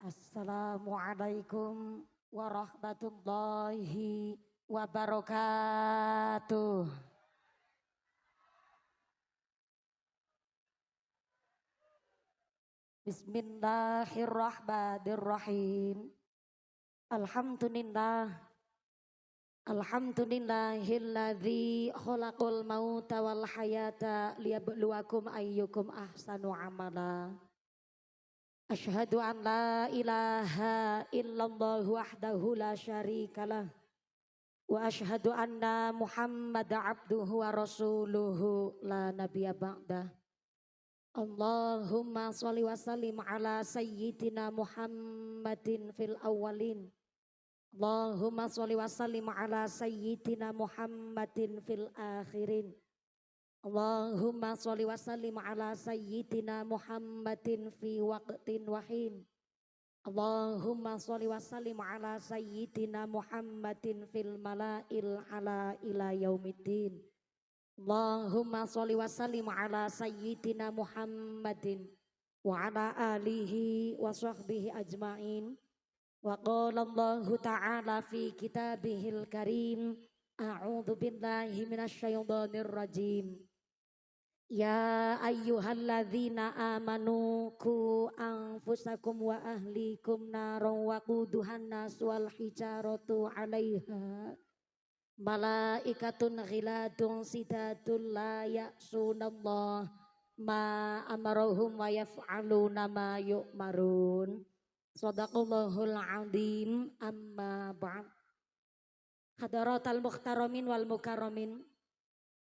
Assalamualaikum warahmatullahi wabarakatuh. Bismillahirrahmanirrahim. Alhamdulillah. Alhamdulillahilladzi khalaqal mauta wal hayata liyabluwakum ayyukum ahsanu amala. Asyhadu an la ilaha illallah wahdahu la syarikalah. Wa asyhadu anna Muhammad abduhu wa rasuluhu la nabiyya ba'dah. Allahumma sholli wa sallim ala sayyidina Muhammadin fil awwalin. Allahumma sholli wa sallim ala sayyidina Muhammadin fil akhirin. Allahumma sholli wa sallim ala sayyidina Muhammadin fi waqtin wahin. Allahumma sholli wa sallim ala sayyidina Muhammadin fil mala'il ala ila yaumiddin. Allahumma sholli wa sallim ala sayyidina Muhammadin wa ala alihi wa sahbihi ajma'in. Wa qala Allahu ta'ala fi kitabihil karim. A'udzu billahi minasyaitonir rajim. Ya ayyuhalladzina amanu ku anfusakum wa ahlikum naron wa quduhan nas wal hijaratu 'alaiha malaikatun ghiladun sidatul la ya'sunallah ma amarahum wa yaf'aluna ma yu'marun. Shadaqallahul azim. Amma ba'd. Hadaratal muhtaramin wal mukarramin,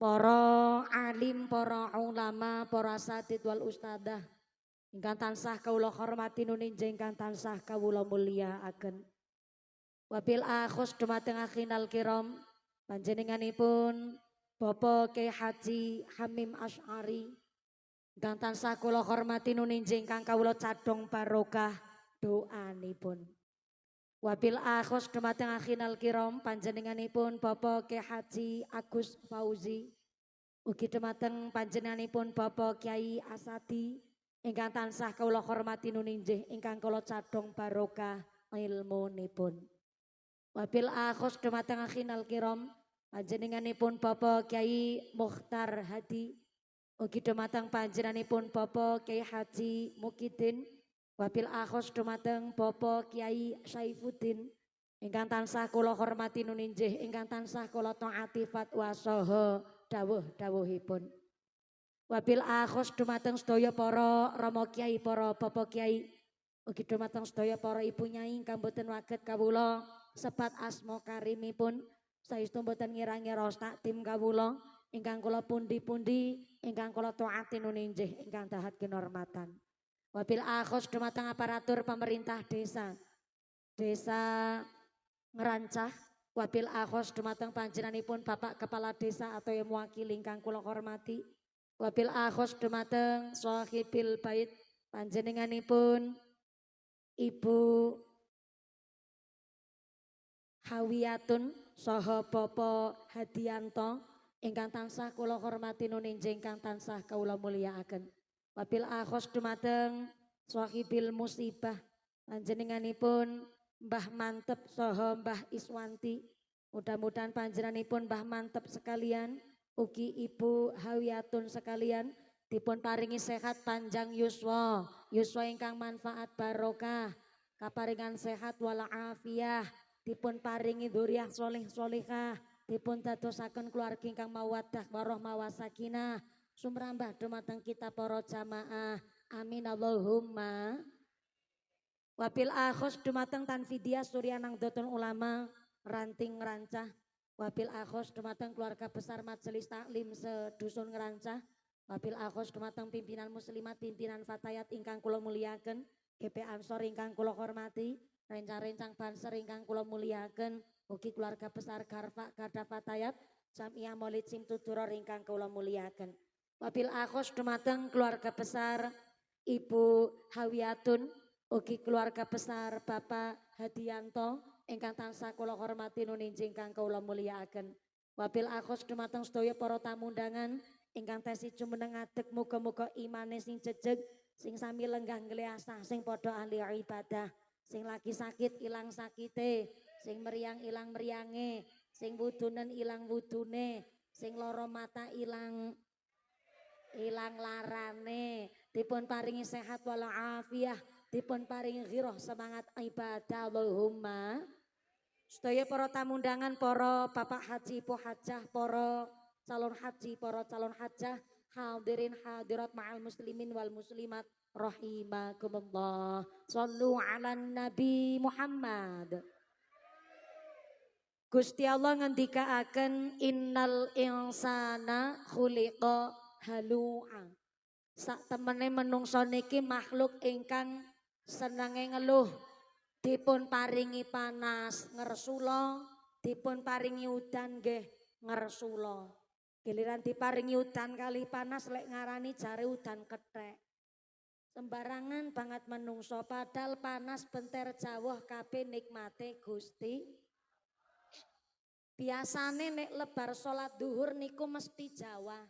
para alim, para ulama, para asatidz wal ustadzah ingkang tansah kawula hormati nuninja ingkang tansah kawula mulyakaken. Wabil akhos dumateng akhinal kiram panjenenganipun Bapak Kyai Haji Hamim Asy'ari ingkang tansah kula hormati nuninja ingkang kawula cadhong barokah doanipun. Wabil akhos dumateng akhinal kiram panjenenganipun Bapak Kyai Haji Agus Fauzi ugi dumateng panjenenganipun Bapak Kyai Asadi ingkang tansah kawula hormati nuninjih ingkang kula cadhong barokah ilmunipun. Wabil akhos dumateng akhinal kiram panjenenganipun Bapak Kyai Mukhtar Hadi ugi dumateng panjenenganipun Bapak Kyai Haji Mukidin. Wabil akhos dumateng Bapak Kyai Saifuddin ingkang tansah kula hormati nuninjih ingkang tansah kula taati fatwa saha dawuh-dawuhipun. Wabil akhos dumateng sedaya para rama kyai, para bapak kyai ugi dumateng sedaya para ibu nyai ingkang boten waget kawula sebat asma karimipun saestu boten ngira-ngira takdim kawula ingkang kula pundi-pundi ingkang kula taati nuninjih ingkang dahat kinurmatan. Wabil akhos dumateng aparatur pemerintah desa Ngerancah. Wabil akhos dumateng panjenenganipun Bapak Kepala Desa atau yang mewakili ingkang kula hormati. Wabil akhos dumateng sahibil bait panjenenganipun Ibu Hawiyatun saha Bapak Hadianto ingkang tansah kula hormati nuninja ingkang tansah kawula mulyakaken. Wabil akhos dumateng sahibil musibah panjenenganipun Mbah Mantep saha Mbah Iswanti. Mudah-mudahan panjenenganipun Mbah Mantep sekalian ugi Ibu Hawiyatun sekalian dipun paringi sehat panjang yuswa ingkang manfaat barokah, kaparingan sehat wal afiyah, dipun paringi dzurriyyah sholih sholihah, dipun dadosaken keluarga ingkang mawaddah warahmah wasakinah sumrambah dumateng kita para jamaah. Amin Allahumma. Wabil akhos dumateng Tanfidiah Surya Nahdlatul Ulama Ranting Ngerancah. Wabil akhos dumateng keluarga besar Majelis Taklim sedusun Ngerancah. Wabil akhos dumateng pimpinan muslimat, pimpinan fatayat ingkang kula mulyakaken, GP Ansor ingkang kula hormati, rencang-rencang Banser ingkang kula mulyakaken, ugi keluarga besar Garfa Garda Fatayat, Jamiah Maulid Simtuduror ingkang kula mulyakaken. Wabil akhos dumateng keluarga besar Ibu Hawiyatun ugi keluarga besar Bapak Hadianto ingkang tansah kula hormati nuninji ingkang kula mulyakaken. Wabil akhos dumateng sedaya para tamu undangan ingkang tesi jumeneng ngadeg, muga-muga imane sing jejeg, sing sami lenggah ngliasah, sing padha ahli ibadah, sing lagi sakit ilang sakite, sing meriang ilang meriange, sing wudunen ilang wudune, sing loro mata ilang larane, dipun paringi sehat walafiah, dipun paringi ghirah semangat ibadah. Allahumma. Sedaya para tamu undangan, para bapak haji, po hajah, para calon haji, para calon hajah, hadirin hadirat ma'al muslimin wal muslimat rahimakumullah. Shallu ala Nabi Muhammad. Gusti Allah ngendikaaken innal insana khuliqa halu'a. Sak temene menungso niki makhluk ingkang senenge ngeluh. Dipun paringi panas ngersula, dipun paringi udan nggih ngersula. Giliran diparingi udan kali panas lek ngarani jare udan kethek. Sembarangan banget menungso padahal panas benter jawah kabeh nikmate Gusti. Biasane nek lebar salat duhur niku mesti Jawa.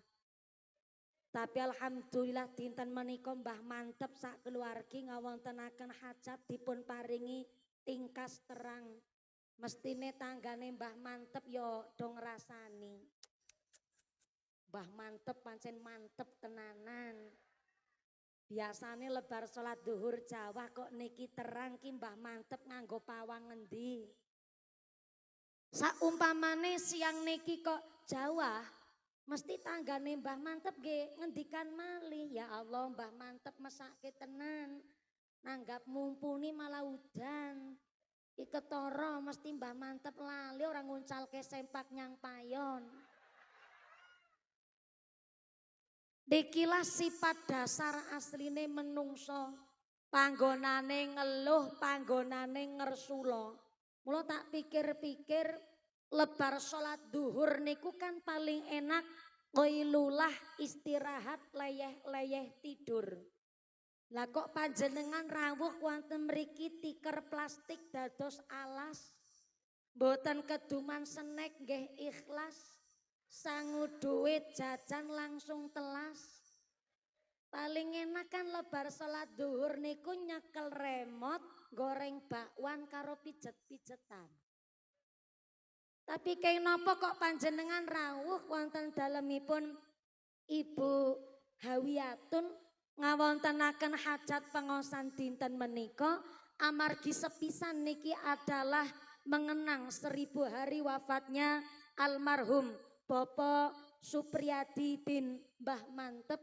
Tapi alhamdulillah dinten menika Mbah Mantep sak keluargi ngawontenaken hajat dipun paringi tingkas terang. Mestine tanggane Mbah Mantep yo dong rasani. Mbah Mantep pancen mantep tenanan. Biasane lebar salat duhur Jawa kok niki terang ki Mbah Mantep nganggo pawang ngendi. Saumpamane siang niki kok Jawa, mesti tanggane Mbah Mantep nggih ngendikan malih, ya Allah Mbah Mantep mesake tenan. Nanggap mumpuni malah udan. Ketara mesti Mbah Mantep lali orang nguncalke sempak nyang payon. Dikilah sifat dasar asline menungso. Panggonane ngeluh, panggonane ngersula. Mula tak pikir-pikir lebar salat duhur niku kan paling enak qailulah istirahat leyeh-leyeh tidur. Lah kok panjenengan rawuh wonten mriki tiker plastik dados alas. Mboten keduman snack nggih ikhlas. Sangu duit jajan langsung telas. Paling enak kan lebar salat duhur niku nyekel remote goreng bakwan karo pijet-pijetan. Tapi kenapa kok panjenengan rawuh wonten dalemipun Ibu Hawiyatun ngawontenaken hajat pengosan dinten menika amargi sepisan niki adalah mengenang 1000 hari wafatnya almarhum Bapak Supriyadi bin Mbah Mantep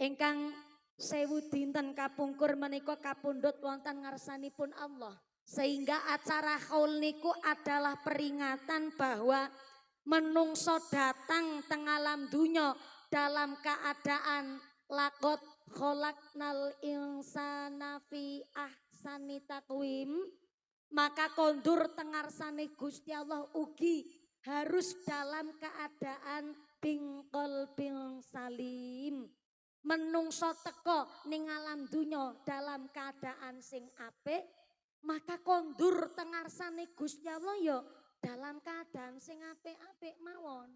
ingkang 1000 dinten kapungkur menika kapundhut wonten ngarsanipun Allah. Sehingga acara haul niku adalah peringatan bahwa menungso datang teng alam dunya dalam keadaan lakot kholaqnal insana fi ahsani taqwim, maka kondur tengarsane Gusti Allah ugi harus dalam keadaan bingkol bing salim. Menungso teko ning alam dunya dalam keadaan sing apik, maka kondur tengarsane Gusti Allah ya dalam keadaan sing apik-apik mawon.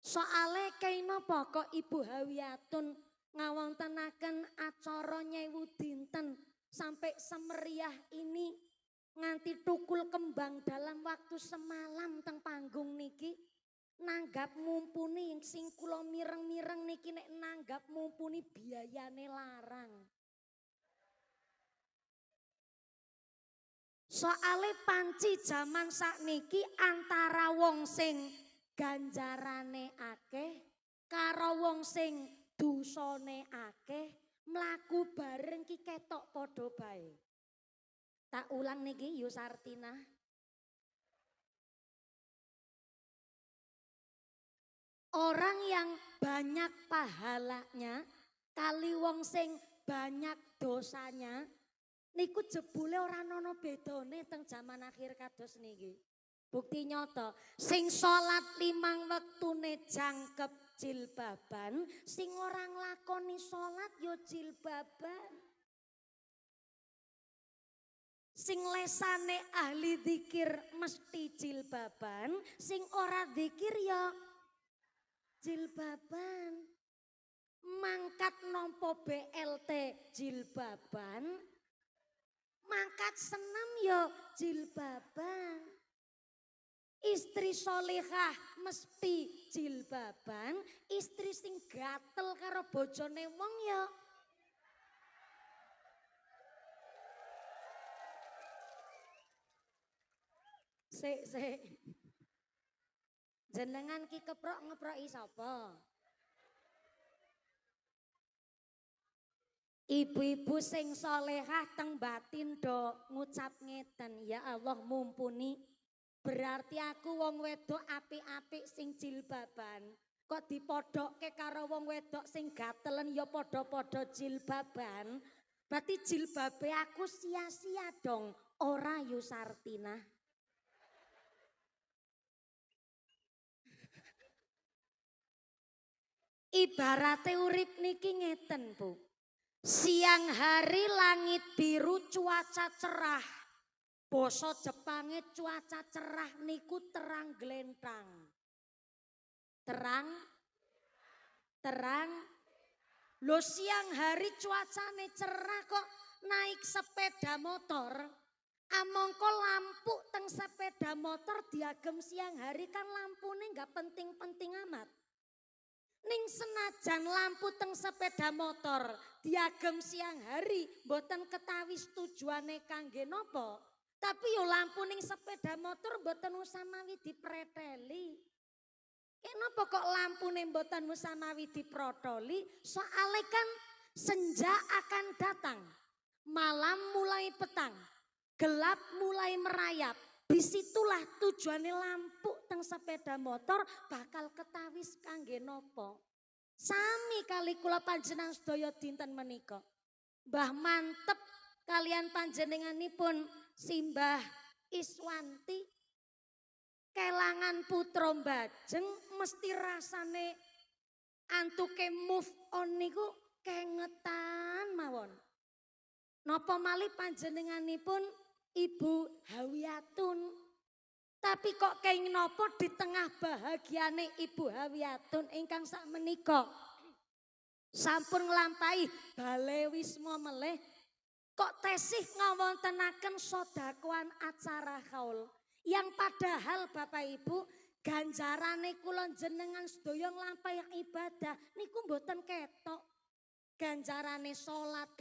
Soale kenapa kok Ibu Hawiyatun ngawontenaken acara nyewu dinten sampai semeriah ini nganti tukul kembang dalam waktu semalam teng panggung niki. Nanggap mumpuni sing kula mireng-mireng niki nek nanggap mumpuni biayane larang. Soale panci jaman sakniki antara wong sing ganjarane akeh karo wong sing dosane akeh mlaku bareng ki ketok padha bae. Tak ulang niki Yu Sartina. Orang yang banyak pahalanya kali wong sing banyak dosanya niku jebule ora ana bedane teng jaman akhir kados niki. Bukti nyata, sing salat 5 wektune jangkep jilbaban, sing ora nglakoni salat yo jilbaban. Sing lesane ahli zikir mesti jilbaban, sing ora zikir ya jilbaban. Mangkat nompo BLT jilbaban, Mangkat senam yo jilbaban. Istri solehah mesti jilbaban, istri sing gatel karo bojone wong yo. Sik. Jenengan ki keprok ngeproki sapa? Ibu-ibu sing solehah teng batin do ngucap ngeten, ya Allah mumpuni. Berarti aku wong wedok apik-apik sing jilbaban. Kok dipodokke karo wong wedok sing gatelen ya padha-padha jilbaban. Berarti jilbabe aku sia-sia dong, ora Yusartina. Ibarate urip niki ngeten, Bu. Siang hari langit biru cuaca cerah. Basa Jepange cuaca cerah niku terang glentang. Terang. Lo siang hari cuacane cerah kok naik sepeda motor. Amongko lampu teng sepeda motor diagem siang hari kan lampune nggak penting-penting amat. Ning senajan lampu teng sepeda motor diagem siang hari mboten ketawis tujuane kangge nopo. Tapi yo lampu ning sepeda motor mboten usamawi dipreteli. Kenapa kok lampune mboten usamawi diprotoli? Soale kan senja akan datang. Malam mulai petang. Gelap mulai merayap. Disitulah tujuannya lampu teng sepeda motor bakal ketawis kangge nopo. Sami kali kula panjenengan sedaya dinten menika. Mbah Mantep kalian panjenenganipun Simbah Iswanti kelangan putra Bajeng mesti rasane antuke move on niku kengetan mawon. Napa malih panjenenganipun Ibu Hawiyatun. Tapi kok kenging napa di tengah bahagiane Ibu Hawiyatun ingkang sakmenika sampun nglampahi bale wisma melih kok tesih ngawontenaken sedhakoan acara haul. Yang padahal Bapak Ibu ganjarane kula jenengan sedaya nglampahi ibadah niku mboten ketok. Ganjarane salat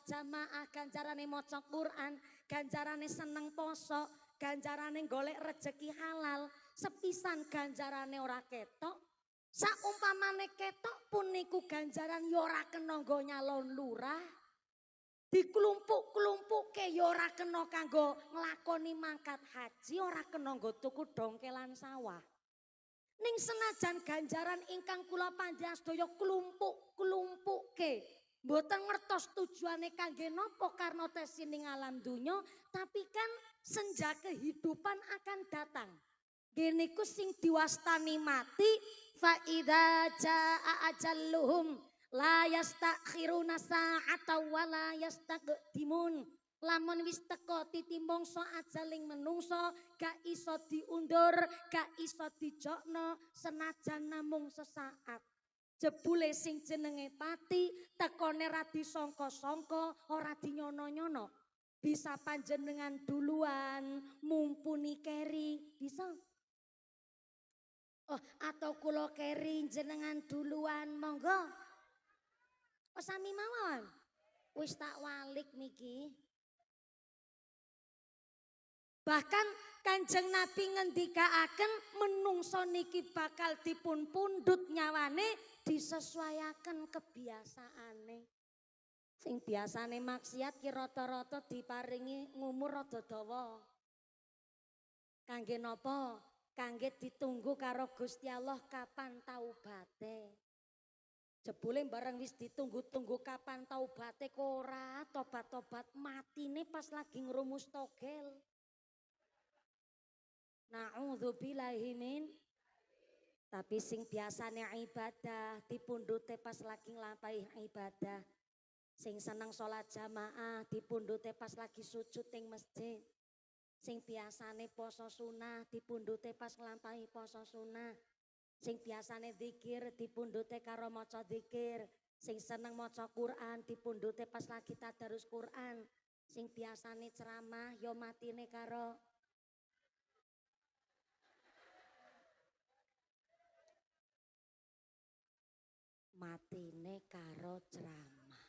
jamaah, ganjarane maca Quran, ganjarane seneng poso, ganjarane golek rejeki halal, sepisan ganjarane ora ketok. Saumpamane ketok pun niku ganjaran ya ora kena nggo nyalon lurah. Diklumpuk-klumpuke ya ora kena kanggo nglakoni mangkat haji, ora kena nggo tuku dongkelan sawah. Ning senajan ganjaran ingkang kula panjenengan sedaya klumpuk-klumpuke mboten ngertos tujuane kangge napa karna tesining alam donya, tapi kan senja kehidupan akan datang. Gene ku sing diwastani mati fa idza jaa ajalluhum la yastakhiruna sa'ata wa la yastaqdimun. Lamun wis teko titimbangsa ajaling menungso gak iso diundur, gak iso dijokno senajan namung sesaat. Jebule sing jenenge pati tekone ra disangka-sangka, ora dinyono-nyono. Bisa panjenengan duluan, mumpuni keri, bisa? Oh, atau kula keri jenengan duluan, monggo. Oh, sami mawon. Wis tak walik niki. Bahkan Kanjeng Nabi ngendikaaken menungso niki bakal dipun pundhut nyawane disesuaiaken kebiasaane. Sing biasane maksiat ki rata-rata diparingi ngumur rada dawa. Kangge napa? Kangge ditunggu karo Gusti Allah kapan taubate. Jebule bareng wis ditunggu-tunggu kapan taubate kok ora tobat-tobat matine pas lagi ngrumus togel. Na'udzubillahi min. Tapi sing biasane ibadah dipundhute pas lagi nglampahi ibadah. Sing seneng salat jamaah dipundhute pas lagi sujud ing masjid. Sing biasane poso sunah dipundhute pas nglampahi poso sunah. Sing biasane zikir dipundhute karo maca zikir. Sing seneng maca Quran dipundhute pas lagi tadarus Quran. Sing biasane ceramah ya matine karo ceramah.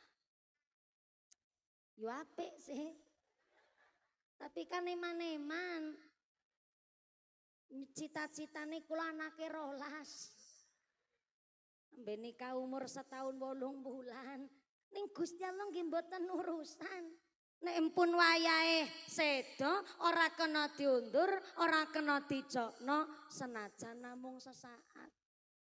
Yo apik sih. Tapi kan eman-eman. Cita-citane kula anake 12. Mbek nikah umur setahun 8 bulan. Ning Gusti Allah nggih mboten urusan. Nek empun wayahe sedo ora kena diundur, ora kena dicokno senajan namung sesaat.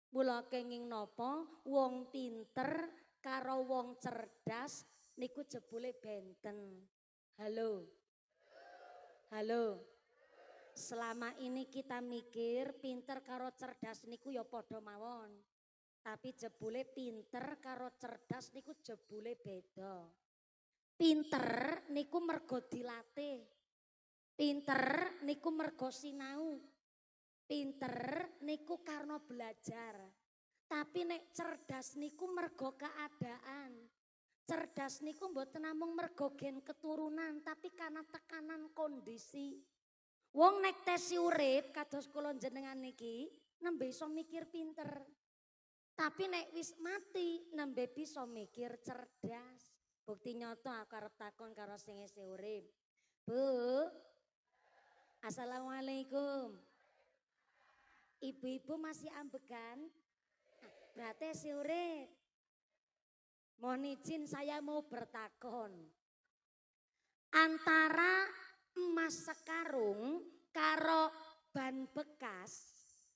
Mula kenging napa wong pinter karo wong cerdas niku jebule benten. Halo. Halo. Selama ini kita mikir pinter karo cerdas niku ya padha mawon. Tapi jebule pinter karo cerdas niku jebule beda. Pinter niku mergo dilatih. Pinter niku mergo sinau. Pinter niku karena belajar. Tapi nek cerdas niku mergo keadaan. Cerdas niku mboten namung mergo gen keturunan tapi karena tekanan kondisi. Wong nek tesi urip kados kula jenengan niki nembe iso mikir pinter. Tapi nek wis mati nembe bisa mikir cerdas. Bukti nyata aku arep takon karo sing isih urip. Bu. Assalamualaikum. Ibu-ibu masih ambegan? Berarti isih urip. Mohon izin saya mau bertakon. Antara emas sekarung karo ban bekas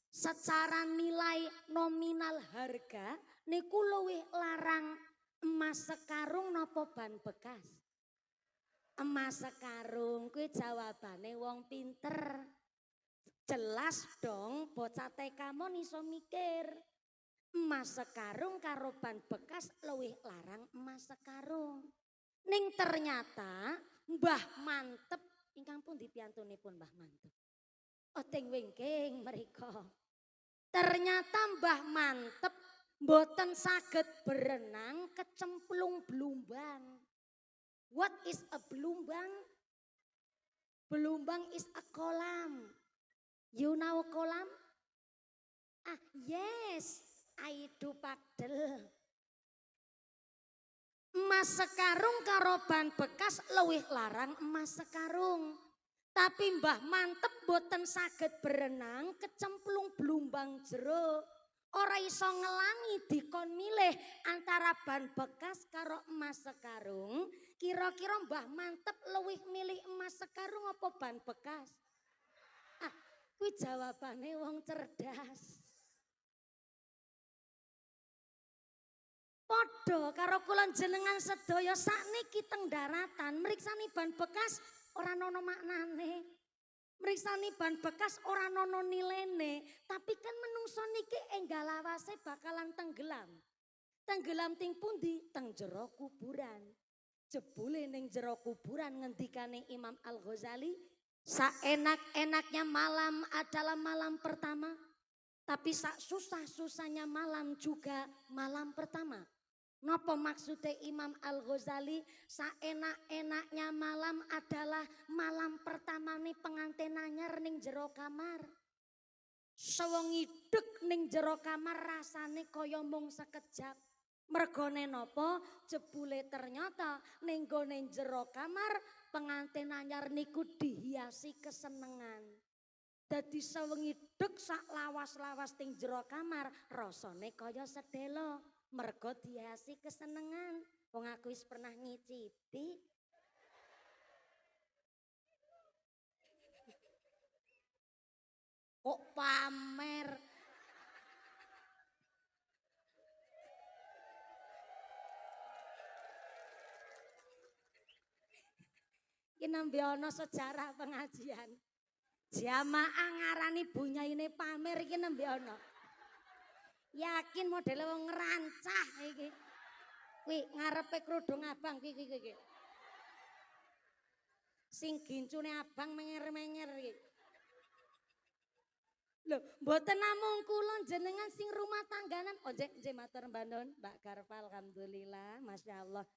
secara nilai nominal harga niku luwih larang emas sekarung napa ban bekas? Emas sekarung kuwi jawabane wong pinter. Jelas dong bocah TK mon iso mikir. Emas sekarung karo ban bekas luwih larang emas sekarung. Ning ternyata Mbah Mantep ingkang pundi piyantunipun Mbah Mantep? Oteng wingking mriko. Ternyata Mbah Mantep mboten saged berenang kecemplung blumbang. What is a blumbang? Blumbang is a kolam. You know kolam? Ah, yes, I do padel. Emas sekarung karo ban bekas luwih larang emas sekarung. Tapi Mbah Mantep boten saged berenang kecemplung blumbang jero. Ora iso ngelangi dikon milih antara ban bekas karo emas sekarung. Kira-kira Mbah Mantep luwih milih emas sekarung apa ban bekas? Ah, kuwi jawabane wong cerdas. Padha karo kula jenengan sedaya sakniki teng daratan mriksani ban bekas ora ana maknane. Mriksani ban bekas ora ana nilene, tapi kan menungso niki enggal lawase bakalan tenggelam. Tenggelam ting pundi? Teng jero kuburan. Jebule ning jero kuburan ngendikane Imam Al-Ghazali, saenak-enaknya malam adalah malam pertama, tapi sak susah-susahnya malam juga malam pertama. Napa maksudnya Imam Al-Ghazali? Saenak-enaknya malam adalah malam pertama nih pengantin anyar ning jero kamar. Sewengi dek ning jero kamar rasane kaya mung sekejap. Mergone napa? Jebule ternyata ning gone jero kamar pengantin anyar niku dihiasi kesenengan. Dadi sewengi dek sak lawas-lawas ning jero kamar rasane kaya sedelo. Mergo dihiasi kesenengan. Wong aku wis pernah ngicipi. Kok pamer? Iki nembe ana sejarah pengajian. Jamaah ngarani bunyaine pamer iki nembe ana. Yakin modele wong ngerancah iki. Kuwi ngarepe kerudung abang iki. Sing gincune abang menger-menger iki. Lho, mboten namung kula jenengan sing rumah tangganan. Oh, nggih matur mbak Nun, Mbak Karfa alhamdulillah, Masya Allah.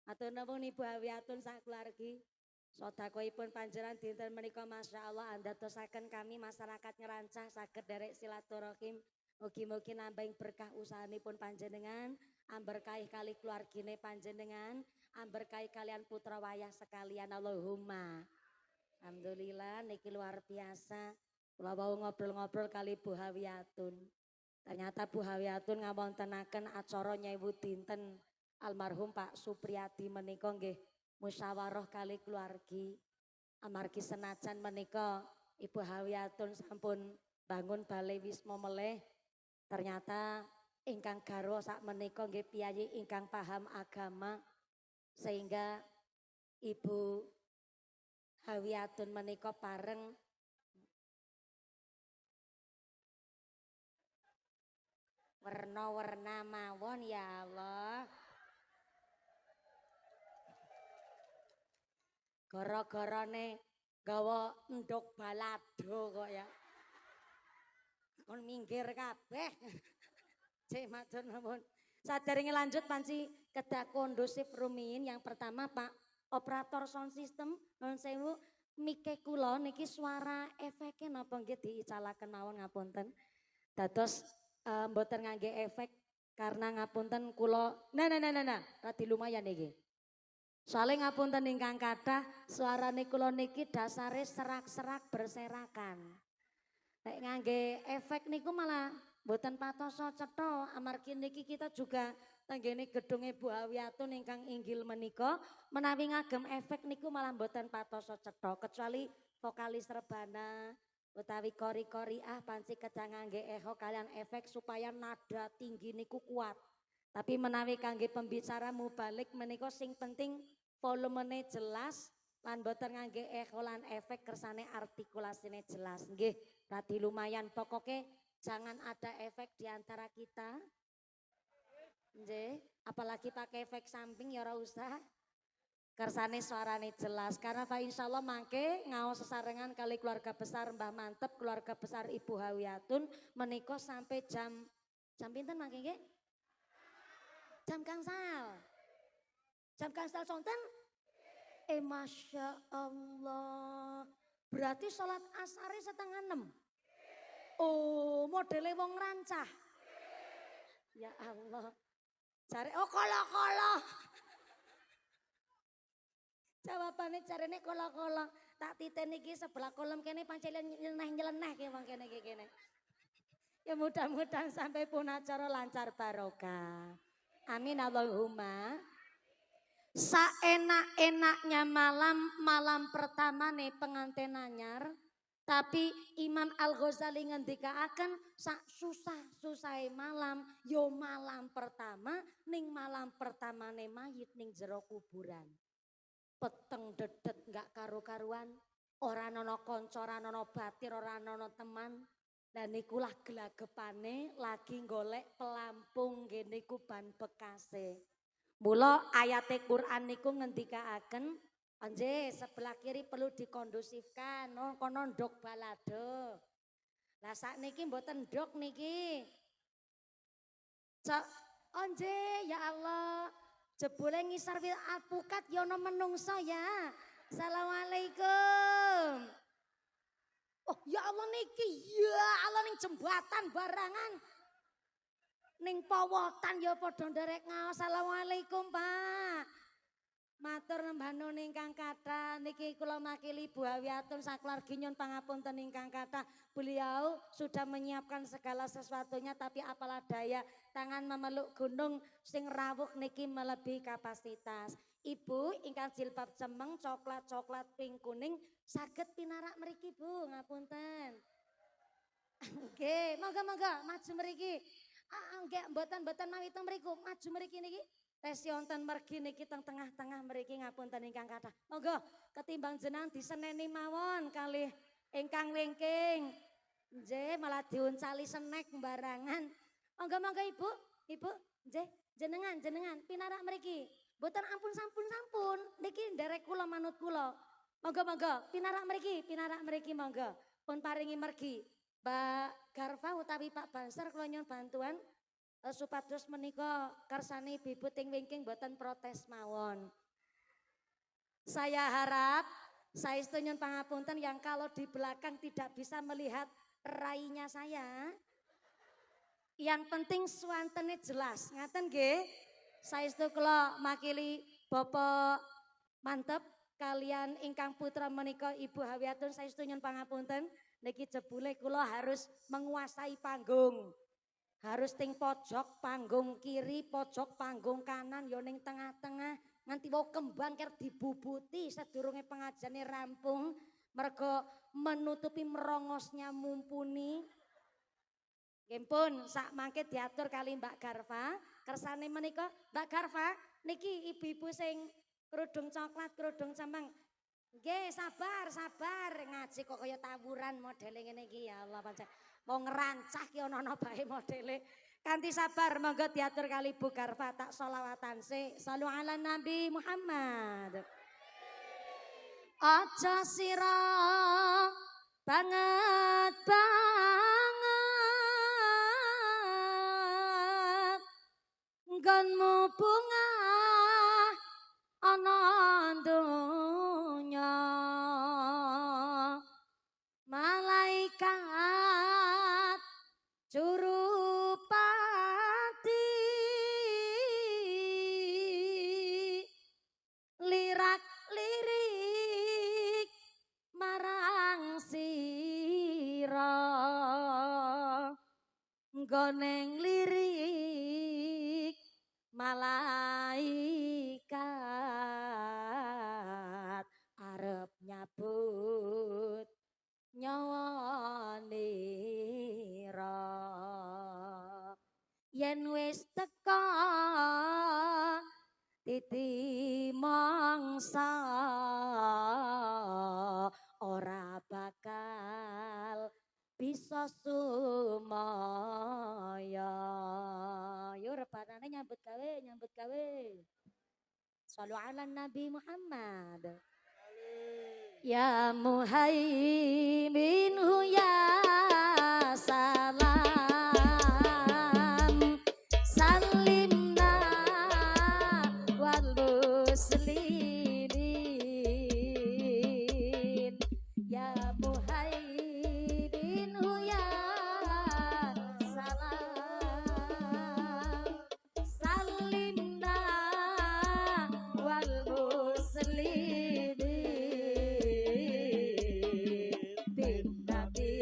Atur nuwun Ibu Hawiyatun sak keluargi. Sedekahipun panjenengan dinten menika masyaallah andadosaken kami masyarakat Ngerancah saged derek silaturahim. Mugi-mugi nambah berkah usahanipun panjenengan, amberkahi kali keluargine panjenengan, amberkahi kalian putra wayah sekalian Allahumma. Alhamdulillah niki luar biasa. Kula wau ngobrol-ngobrol kali Bu Hawiyatun. Ternyata Bu Hawiyatun ngawontenaken acara nyewu dinten almarhum Pak Supriyadi menika nggih musyawarah kali keluargi. Amargi senajan menika Ibu Hawiyatun sampun bangun balai wisma meleh. Ternyata ingkang garwa sak menika nggih piyayi ingkang paham agama sehingga Ibu Hawiyatun menika pareng warna-warna mawon ya Allah. Gara-garane gawa endok balado kok ya. Kon minggir kabeh. Cek matur nuwun. Saderenge lanjut panci kedah kondusif rumiyin yang pertama Pak operator sound system nuwun sewu mike kula niki suara efeknya napa nggih diicalaken mawon ngapunten. Dados mboten ngangge efek karena ngapunten kula nah radi lumayan iki. Soalnya ngapunten ingkang kathah suarane kula niki dasare serak-serak berserakan. Nek ngangge efek niku malah mboten patoso cetha amargi niki kita juga tenggene gedung Ibu Hawiyatun ingkang inggil menika menawi ngagem efek niku malah mboten patoso cetha kecuali vokalis rebana utawi kori-kori panci kedah ngangge echo kalian efek supaya nada tinggi niku kuat. Tapi menawi kangge pembicara mubalik menika sing penting volumene jelas lan boten ngangge echo lan efek kersane artikulasine jelas. Nggih, radi lumayan pokoknya jangan ada efek di antara kita. Nggih, apalagi pakai efek samping ya ora usah. Kersane suarane jelas karena Pak insyaallah mangke ngaos sesarengan kali keluarga besar Mbah Mantep, keluarga besar Ibu Hawiyatun menika sampai jam pinten mangke nggih? Jam gangsal. Jam gangsal sonten? Masya Allah. Berarti sholat asare 5:30. Oh, modele wong Rancah. Ya Allah. Cari kolo-kolo. Jawabannya carane kolo-kolo. Tak titen iki sebelah kolom kene pancen nyeleneh-nyeleneh ki wong kene iki kene. Ya mudah-mudahan sampai pun acara lancar barokah. Amin Allahumma. Saenak-enaknya malam pertama nih pengantin anyar. Tapi Imam Al-Ghazali ngendikaaken sak susah-susahe malam. Yo malam pertama ning malam pertama nih mayit ning jero kuburan. Peteng dedet gak karu-karuan. Ora nono konco, ora nono batir, ora nono teman. Dan nikulah gelagepane lagi golek pelampung gini ban bekase. Mula ayat Quran niku ngendikaaken anje sebelah kiri perlu dikondusifkan kono ndok balado. Lah sakniki mboten ndok niki. Cok anje ya Allah jebule ngisar wil alpukat ya ana menungso ya. Assalamualaikum. Oh ya Allah niki ya Allah ning jembatan barangan. Ning pawotan ya padha nderek ngaos. Assalamualaikum Pak. Matur nembah nuwun ingkang kathah niki kula makili Ibu Hawiyatun sakeluargi nyuwun pangapunten ingkang kathah. Beliau sudah menyiapkan segala sesuatunya tapi apalah daya tangan memeluk gunung sing rawuh niki melebihi kapasitas. Ibu ingkang jilbab cemeng coklat pink kuning saged pinarak mriki Bu ngapunten. Nggih, monggo maju mriki. Nggih mboten mawi teng mriku, maju mriki niki. Tesi wonten mergi niki teng tengah-tengah mriki ngapunten ingkang kathah. Monggo ketimbang jenengan diseneni mawon kalih ingkang wingking. Nggih, malah diuncali snack barangan. Monggo Ibu, nggih jenengan pinarak mriki. Mboten sampun. Niki nderek kula manut kula. Monggo pinarak mriki monggo. Pun paringi mergi. Mbak Garfa utawi Pak Banser kula nyuwun bantuan supados menika kersane Ibu ting wingking boten protes mawon. Saya harap saya nyuwun pangapunten yang kalau di belakang tidak bisa melihat rainya saya. Yang penting swantene jelas, ngaten nggih. Saestu kula makili Bapak mantep kalian ingkang putra menika Ibu Hawiyatun saestu nyuwun pangapunten. Niki jebule kula harus menguasai panggung. Harus ting pojok panggung kiri, pojok panggung kanan, yo ning tengah-tengah. Nganti wau kembang ker dibubuti sedurunge pengajane rampung. Mergo menutupi merongosnya mumpuni. Nggih sak mangke diatur kali Mbak Garfa. Kersane menika Mbak Garfa niki ibu-ibu sing kerudung coklat, kerudung cambang. Nggih, sabar, sabar. Ngaji kok kaya tawuran modele ngene iki ya Allah pancen. Mau ngerancah ki ana-ana bae modele. Kanthi sabar monggo diatur kali Bu Garfa tak sholawatan sik. Shallu ala Nabi Muhammad. Aja sira banget banget nggonmu bunga ana donya malaikat Jurupati lirak-lirik marang sira nggoneng lirik malaikat arep nyabut nyawane ra yen wis teka titi mangsa ora bakal bisa sumaya yo repanane nyambut gawe shallu ala Nabi Muhammad. Ya Muhaiminhu ya salam salimna wal muslimin ya Muhaiminhu ya salam salimna wal muslimin bin Nabi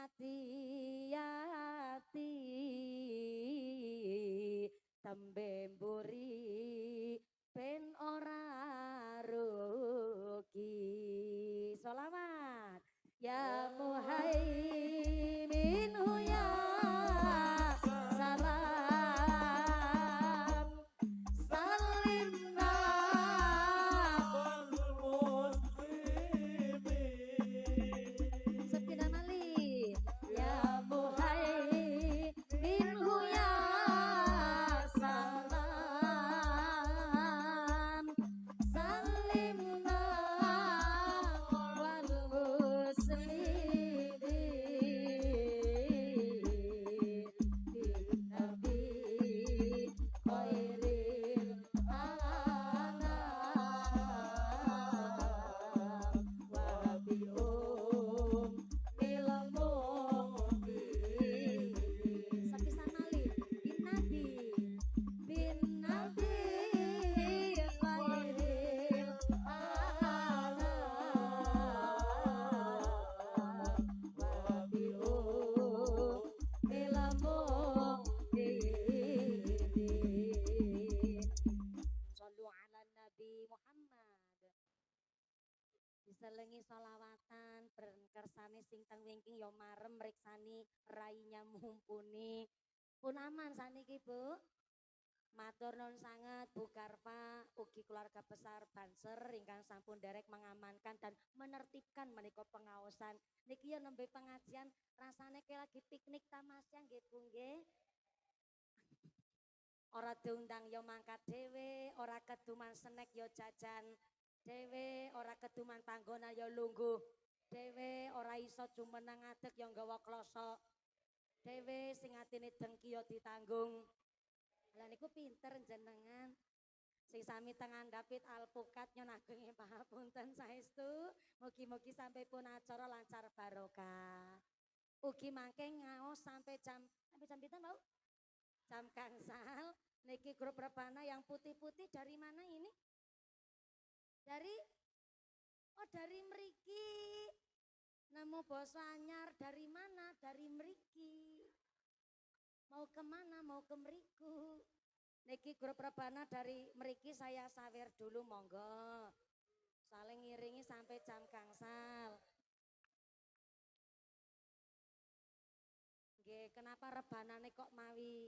hati-hati tembe mburi ben ora rugi. Sholawat ya muhaimin ya salam salimna sepindah malih ya muhaimin ya salam salimna wal muslimin nabi khairil anam wa bium ilmu sepisan malih bin nabi khairil anam wa bium ilmu Sallu ala Nabi Muhammad. Diselengi solawatan berkersane sing teng wingking yo marem reksani rainya mumpuni pun aman saniki Bu. Matur nuwun sanget Bu Karfa ugi keluarga besar Banser ingkang sampun derek mengamankan dan menertibkan menika pengaosan niki yo nembe pengajian rasane kayak lagi piknik tamasya nggih Bu nggih. Ora diundang yo mangkat dhewe, ora keduman snack yo jajan dhewe, ora keduman panggonan yo lungguh dhewe, ora iso jumeneng ngadeg yo nggawa klosok dhewe, sing atine dengki yo ditanggung. Lah niku pinter jenengan. Sing sami teng andhapit alpukat nyon agengi pahapunten saestu. Mugi-mugi sampai pun acara lancar barokah. Ugi mangke ngaos sampai jam pinten, Mau? Jam gangsal. Niki grup rebana yang putih-putih dari mana ini? Dari mriki. Nemu basa anyar dari mana? Dari mriki. Mau kemana? Mau ke mriku. Niki grup rebana dari mriki saya sawer dulu monggo. Saling ngiringi sampai jam gangsal. Nggih, kenapa rebanane kok mawi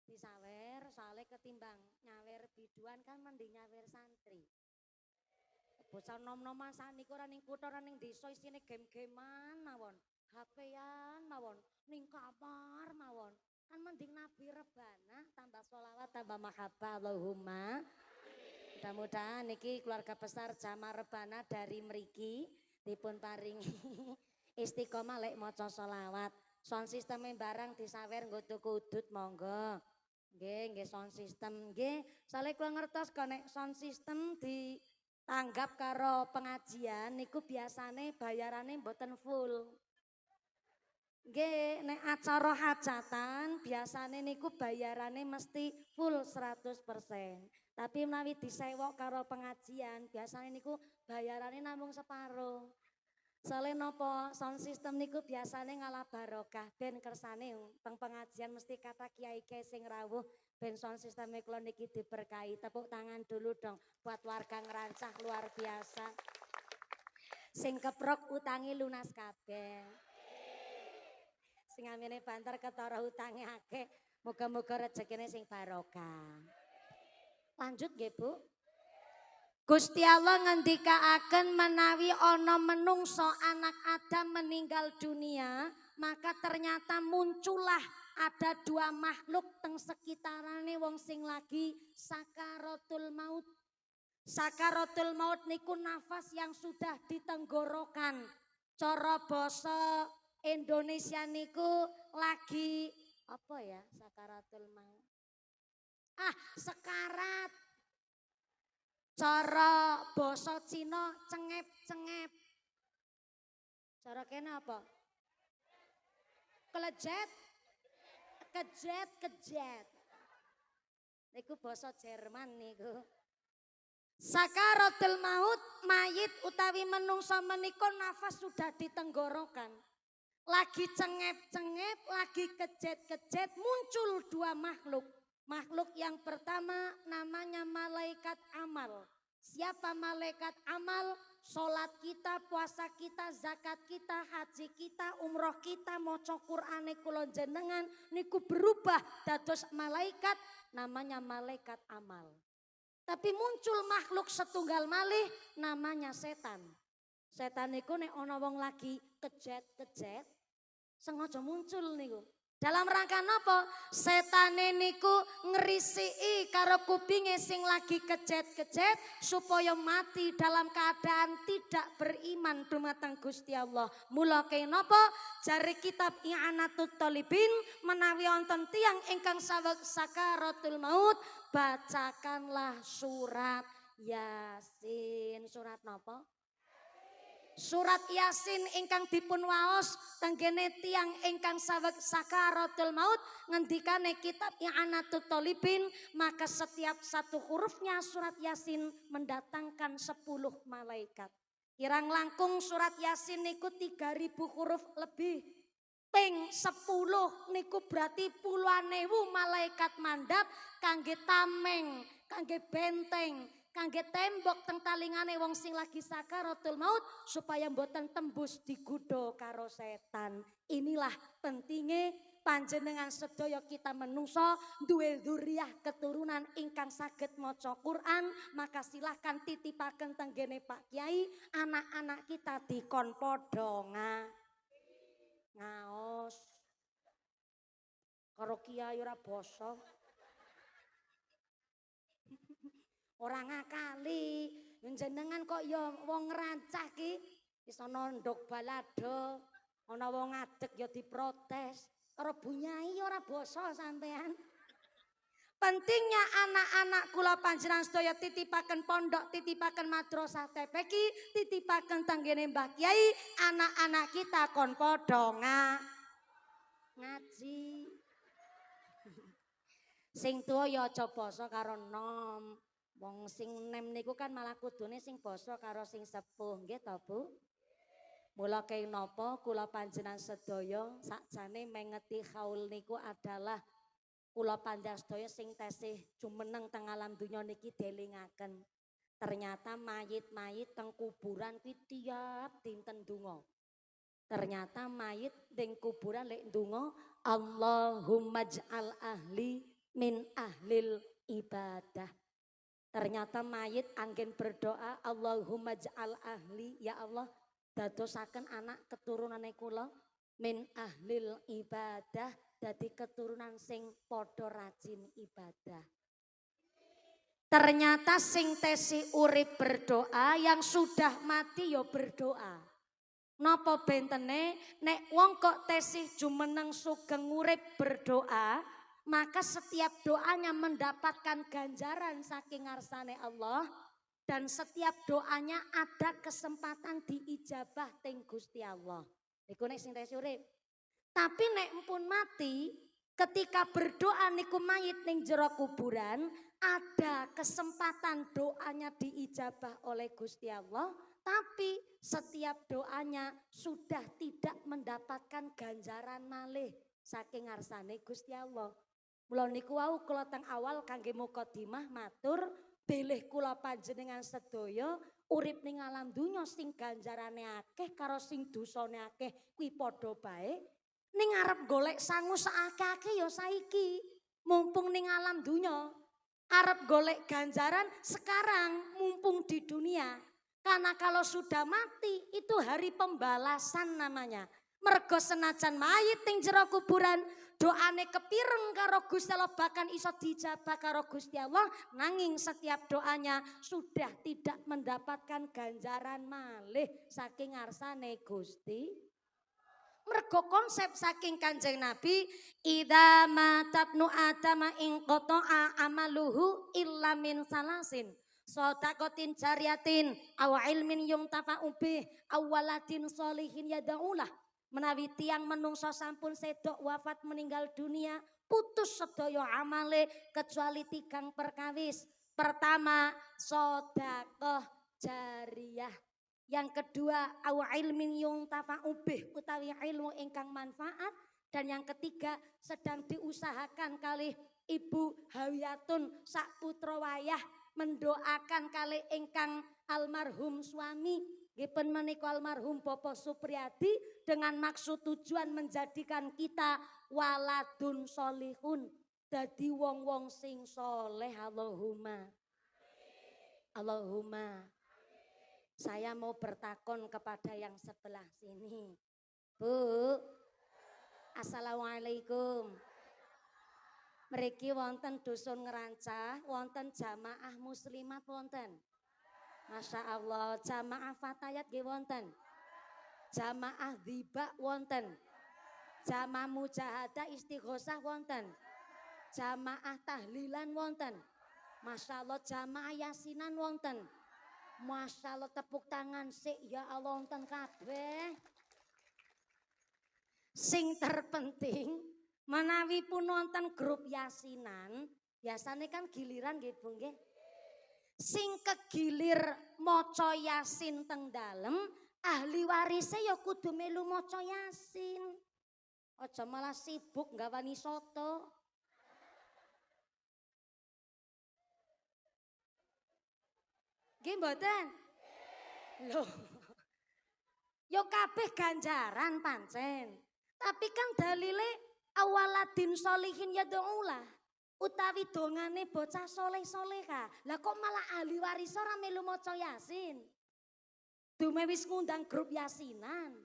disawer? Soalnya ketimbang nyawer biduan kan mending nyawer santri. Bocah nom-noman saniku ora ning kutha ora ning desa isine game-gamean mawon, HP-an mawon, ning kamar mawon. Kan mending nabi rebana tambah sholawat tambah mahabbah Allahumma. Mudah-mudahan niki keluarga besar jamaah rebana dari mriki dipun paringi istiqomah lek maca sholawat. Sound sistemnya barang disawer nggo tuku udut monggo. Nggih sound system nggih. Soale kula ngertos kok nek sound system ditanggap karo pengajian niku biasane bayarane mboten full. Nggih, nek acara hajatan biasane niku bayarane mesti full 100%. Tapi menawi disewok karo pengajian biasane niku bayarane namung separo. Soalnya nopo sound system niku biasanya ngalah barokah ben kersane teng pengajian mesti kata kiai-kiai sing rawuh ben sound systemnya kula niki diberkahi. Tepuk tangan dulu dong buat warga ngerancah luar biasa. Sing keprok utangi lunas kabeh. Sing amene banter ketara utange akeh, muga-muga rezekine sing barokah. Lanjut nggih Bu. Gusti Allah ngendikaaken menawi ana menungso anak Adam meninggal dunia, maka ternyata muncullah ada dua makhluk teng sekitarane wong sing lagi sakaratul maut. Sakaratul maut niku nafas yang sudah ditenggorokan. Cara basa Indonesia niku lagi apa ya sakaratul maut? Sekarat. Cara basa Cina cengep-cengep. Cara kene apa? Kelejet. Kejet. Niku basa Jerman niku. Sakaratul maut mayit utawi menungso menika nafas sudah ditenggorokan. lagi cengep-cengep, lagi kejet-kejet, muncul dua makhluk. Makhluk yang pertama namanya malaikat amal. Siapa malaikat amal? Sholat kita, puasa kita, zakat kita, haji kita, umroh kita, maca Qur'ane kula jenengan niku berubah dados malaikat, namanya malaikat amal. Tapi muncul makhluk setunggal malih namanya setan. Setan niku nek ana wong lagi kejet-kejet sengaja muncul niku. Dalam rangka napa? Setane niku ngrisiki karo kupinge sing lagi kejet-kejet supaya mati dalam keadaan tidak beriman dumateng Gusti Allah. Mula kenapa jari kitab I'anatut Thalibin menawi wonten tiyang ingkang sakaratul maut bacakanlah surat Yasin. Surat napa? Surat Yasin ingkang dipun waos tenggene tiyang ingkang sakaratul maut ngendikane kitab I'anatut Thalibin, maka setiap satu hurufnya surat Yasin mendatangkan 10 malaikat. Kirang langkung surat Yasin niku 3000 huruf lebih. Ping 10 niku berarti puluhan ewu malaikat mandap kangge tameng, kangge benteng, kangge tembok teng talingane wong sing lagi sakaratul maut supaya mboten tembus digodha karo setan. Inilah pentingnya panjenengan sedaya kita menungso duwe dzurriah keturunan ingkang saged maca Quran, maka silahkan titipaken tenggene Pak Kiai, anak-anak kita dikon padha ngaos. Karo Kiai ora basa. Orang ngakali, jenengan kok ya wong rancah ki, wis ana ndok balado, ana wong ngadeg ya diprotes, karo bunyai ora basa sampean. Pentingnya anak-anak kula panjenengan sedaya titipaken pondok, titipaken madrasah TPQ, titipaken tenggene Mbah Kiai, anak-anak kita kon padha ngaji. Sing tuwa ya aja basa karo nom. Wong sing nem niku kan malah kudune sing basa karo sing sepuh, nggih to Bu? Mula kenapa kula panjenengan sedaya sakjane mengeti haul niku adalah kula panjenengan sedaya sing tesih jumeneng teng alam donya niki delingaken. Ternyata mayit-mayit teng kuburan kuwi tiap dinten donga. Ternyata mayit teng kuburan lek ndonga Allahumma ij'al ahli min ahlil ibadah. Ternyata mayit anggen berdoa Allahumma ja'al ahli, ya Allah dadosaken anak keturunane kula min ahlil ibadah, dadi keturunan sing padha rajin ibadah. Ternyata sing tesi urip berdoa, yang sudah mati ya berdoa. Napa bentene nek wong kok tesi jumeneng sugeng urip berdoa, maka setiap doanya mendapatkan ganjaran saking ngarsane Allah, dan setiap doanya ada kesempatan diijabah teng Gusti Allah. Niku nek sing tesi urip. Tapi nek empun mati, ketika berdoa niku mayit ning jero kuburan, ada kesempatan doanya diijabah oleh Gusti Allah, tapi setiap doanya sudah tidak mendapatkan ganjaran malih saking ngarsane Gusti Allah. Mula niku wau kula teng awal kangge mukadimah matur bilih kula panjenengan sedaya urip ning alam donya sing ganjarane akeh karo sing dosane akeh kuwi padha bae. Ning arep golek sangu sakake ya saiki. Mumpung ning alam donya, arep golek ganjaran sekarang mumpung di dunia. Karena kalau sudah mati itu hari pembalasan namanya. Mergo senajan mayit ning jero kuburan, doane kepireng karo Gusti Allah, bahkan iso dijabah karo Gusti Allah, nanging setiap doanya sudah tidak mendapatkan ganjaran malih saking ngarsane Gusti. Mergo konsep saking Kanjeng Nabi, idza matabnu adama ing qata'a amaluhu illa min salasin. Sodakotin jariyatin aw ilmin yungtafa'u bih aw waladin sholihin yad'ulah. Menawi tiang menungso sampun sedok wafat meninggal dunia, putus sedaya amale kecuali 3 perkawis. Pertama, sedekah jariyah. Yang kedua, au ilmin yuntafa'u bih utawi ilmu ingkang manfaat. Dan yang ketiga, sedang diusahakan kali Ibu Hawiyatun sak putra wayah mendoakan kali ingkang almarhum suami nggih menika almarhum Bapak Supriyadi dengan maksud tujuan menjadikan kita waladun solihun dadi wong-wong sing soleh. Allahumma Allahumma. Saya mau bertakon kepada yang sebelah sini. Bu, assalamualaikum. Mriki wonten dusun Ngerancah, wonten jamaah muslimat wonten. Masya Allah, jamaah fatayat nggih wonten. Jamaah dhibak wonten. Jamaah mujahadah istighosah wonten. Jamaah tahlilan wonten. Masya Allah, jamaah yasinan wonten. Masya Allah, tepuk tangan sik ya Allah wonten kabeh. Sing terpenting menawi pun nonton grup yasinan, biasanya kan giliran nggih Bu nggih. Sing kegilir maca yasin teng dalem, ahli warise ya kudu melu maca yasin. Aja malah sibuk nggawani soto. Nggih mboten? Loh. Yo kabeh ganjaran pancen. Tapi kan dalile awaladin solihin ya do'ulah. Utawi dongane bocah soleh-soleha. Lah kok malah ahli waris ora melu maca yasin. Dume wis ngundang grup yasinan.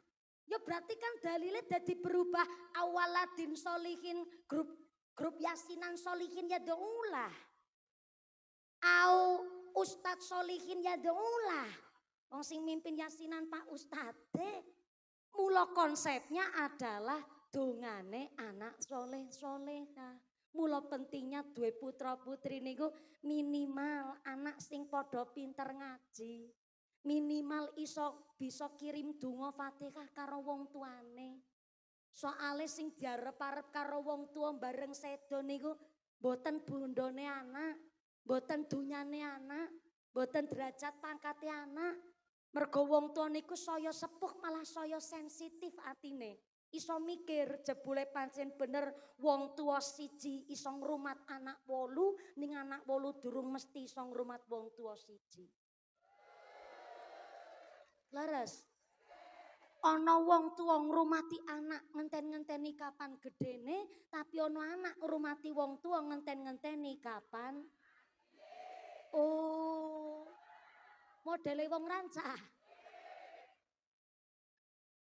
Ya berarti kan dalile dadi berubah awaladin solihin grup yasinan solihin ya do'ulah. Au Ustadz solihin ya do'ulah. Wong sing mimpin yasinan Pak Ustadz. Mula konsepnya adalah dongane anak soleh-soleha. Mula pentingnya duwe putra putri niku minimal anak sing padha pinter ngaji. Minimal iso bisa kirim donga Fatihah karo wong tuane. Soale sing diarep-arep karo wong tua bareng sedo niku boten bondone anak, boten dunyane anak, boten derajat pangkate anak. Mergo wong tua niku saya sepuh malah saya sensitif atine. Iso mikir jebule pancen bener wong tua siji iso ngrumat anak 8 ning anak 8 durung mesti iso ngrumat wong tua siji. Leres. Ana wong tua ngrumati anak ngenten-ngenteni kapan gedene, tapi ana anak ngrumati wong tua ngenten-ngenteni kapan. Oh. Modele wong rancah.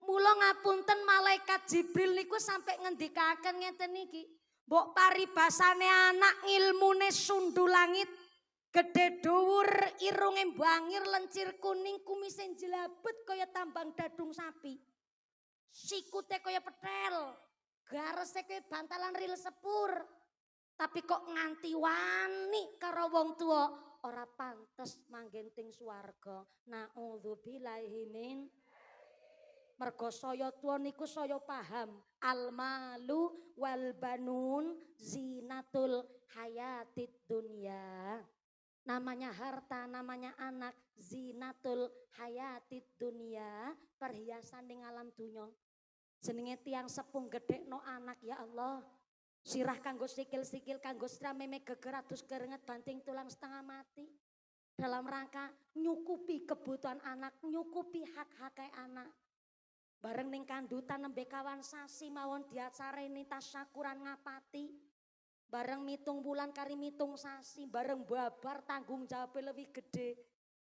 Mula ngapunten malaikat Jibril niku sampai ngendikaken ngeten niki. Mbok paribasane anak ilmune sundu langit, gede dhuwur, irunge bangir, lencir kuning, kumise jelabet kaya tambang dadung sapi. Sikute kaya petel, garese kaya bantalan ril sepur. Tapi kok nganti wani karo wong tua ora pantes manggen ting swarga. Naudzubillahi min. Mergo saya tua niku saya paham. Al malu wal banun zinatul hayatid dunya. Namanya harta, namanya anak, zinatul hayatid dunya, perhiasan ning alam dunya. Jenenge tiang sepung gedhekno anak ya Allah. Sirah kanggo sikil-sikil, kanggo strameme geger adus keringet banting tulang setengah mati. Dalam rangka nyukupi kebutuhan anak, nyukupi hak-hak anak. Bareng ning kandutan nembe kawan sasi mawon diacareni tasyakuran ngapati. Bareng mitung bulan kari mitung sasi, bareng babar tanggung jawab lebih gede.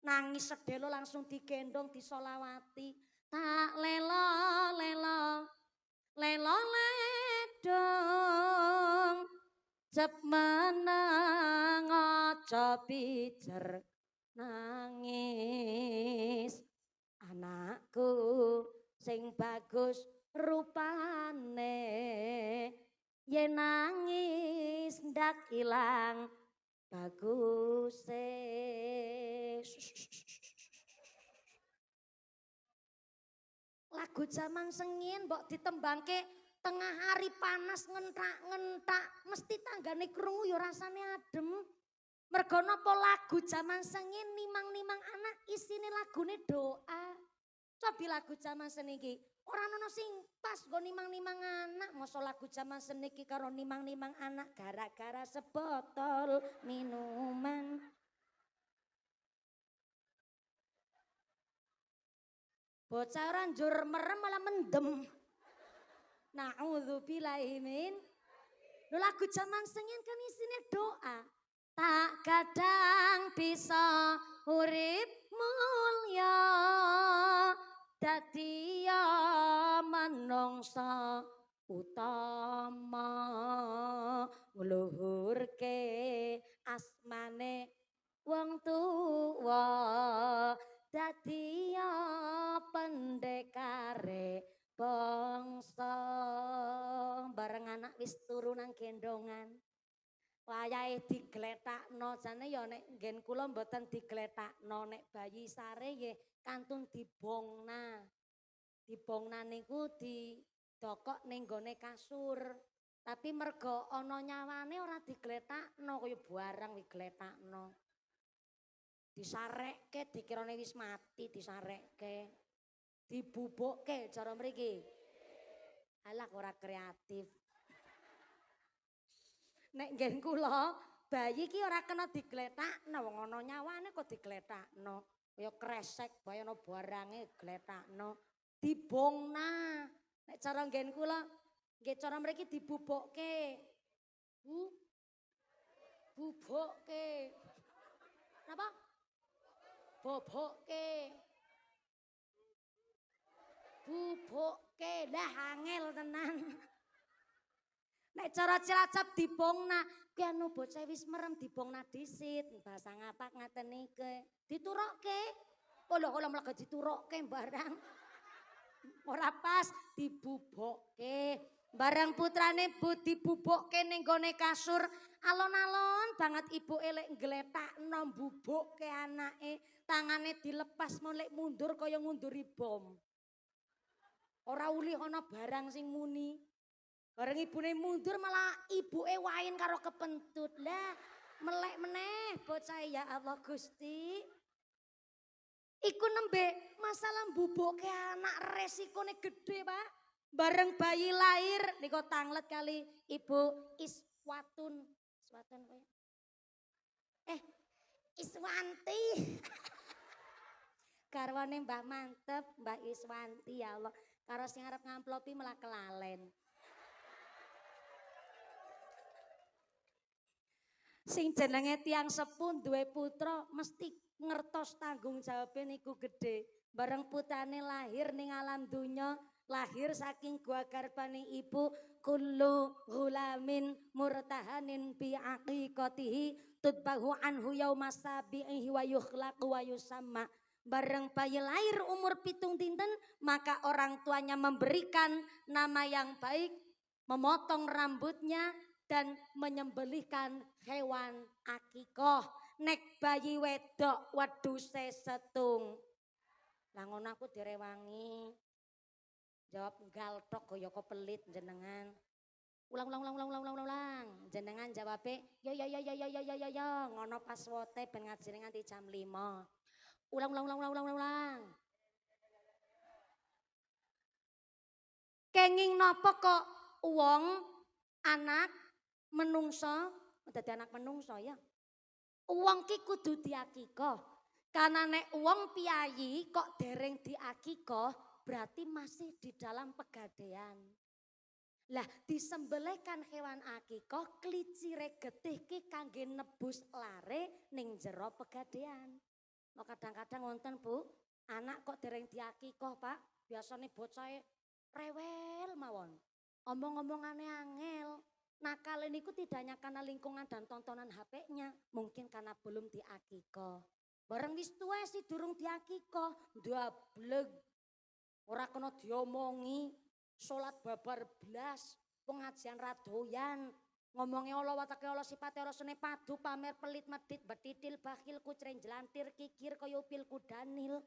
Nangis sedelo langsung digendong disolawati. Tak lelo lelo lelo ledong jep meneng aja pijer nangis anakku sing bagus rupane yen nangis ndak ilang baguse. Lagu zaman sengin mbok ditembangke tengah hari panas ngentak-ngentak mesti tanggane krungu ya rasane adem. Mergo napa lagu jaman sengin nimang-nimang anak isine lagune doa. Cobi lagu jaman seniki ora ono sing pas go nimang-nimang anak. Masa lagu jaman seniki karo nimang-nimang anak gara-gara sebotol minuman. Bocah ora njur merem malah mendem. Na'udzubillahi min. Lho lagu jaman sengin kan isine doa. Tak kadang bisa urip mulya dadi ya manungsa utama ngluhurke asmane wong tuwa dadi ya pendekare bangsa bareng anak wis turu nang gendongan. Wayahe digletakno jane ya nek nggen kula mboten digletakno nek bayi sare nggih kantun dibongna. Dibongna niku didokok ning gone kasur. Tapi mergo ana nyawane ora digletakno kaya barang digletakno. Disarekke dikirane wis mati disarekke. Dibubukke cara mriki. Alah ora kreatif. Nek nggen kula bayi ki ora kena digletakno wong ana nyawane kok digletakno. Kaya kresek bae ana barange gletakno. Dibongna. Nek cara nggen kula nggih cara mriki dibubukke. Bubukke. Napa? Bobokke. Bubukke. Lah angel tenan. Nek cara Cilacap dibongna, ki anu bocah wis merem dibongna dhisit, bahasa ngapak ngaten niki. Diturukke. Ola mlaga diturukke barang. Ora pas dibubukke. Barang putrane bu dibubukke ning gone kasur, alon-alon banget ibu elek ngletakno mbubukke anake, tangane dilepas molek mundur kaya ngunduri bom. Ora uli ana barang sing muni. Bareng ibune mundur malah ibuke wain karo kepentut. Lah melek meneh bocah ya Allah Gusti. Iku nembe masalah mbubuke anak resikone gede, Pak. Bareng bayi lahir niku tanglet kali Ibu Iswatun. Iswatun kowe. Iswanti. Garwane Mbah Mantep, Mbah Iswanti ya Allah. Karo sing arep ngamplopi malah kelalen. Sing jenenge tiang sepuh duwe putra mesti ngertos tanggung jawabe niku gede. Bareng putrane lahir ning alam dunya, lahir saking gua garbane ibu, kullu ghulamin murtahanin bi aqiqatihi tudbahu anhu yaumas sabihi wa yukhlaqu wa yusamma. Bareng bayi lahir umur 7 dinten, maka orang tuanya memberikan nama yang baik, memotong rambutnya dan menyembelihkan hewan akikoh. Nek bayi wedok wedhuse setung. Lah ngono aku direwangi. Jawab galtok kaya kok pelit jenengan. Ulang. Jenengan jawabe yo ngono pas wote ben ngajine nganti jam 5. Ulang. Kenging napa kok wong anak menungso, dadi anak menungso ya. Wong ki kudu diakikoh. Karena nek wong piyayi kok dereng diakikoh, berarti masih di dalam pegadaian. Lah disembelihkan hewan akikoh, klicire getih ki kangge nebus lare ning jero pegadaian. Nah, kadang-kadang wonten Bu, anak kok dereng diakikoh Pak, biasane bocahe rewel mawon. Omong-omongane angel. Nakal niku tidak hanya karena lingkungan dan tontonan HP-nya, mungkin karena belum diakikoh. Bareng wis tuwa sih durung diakikoh, ndableg. Ora kena diomongi, salat babar blas, pengajian radoyan, ngomongnya Allah watake Allah sifate ora sene padu pamer pelit medit betitil bakhil kucren jelantir kikir kaya upil kudanil.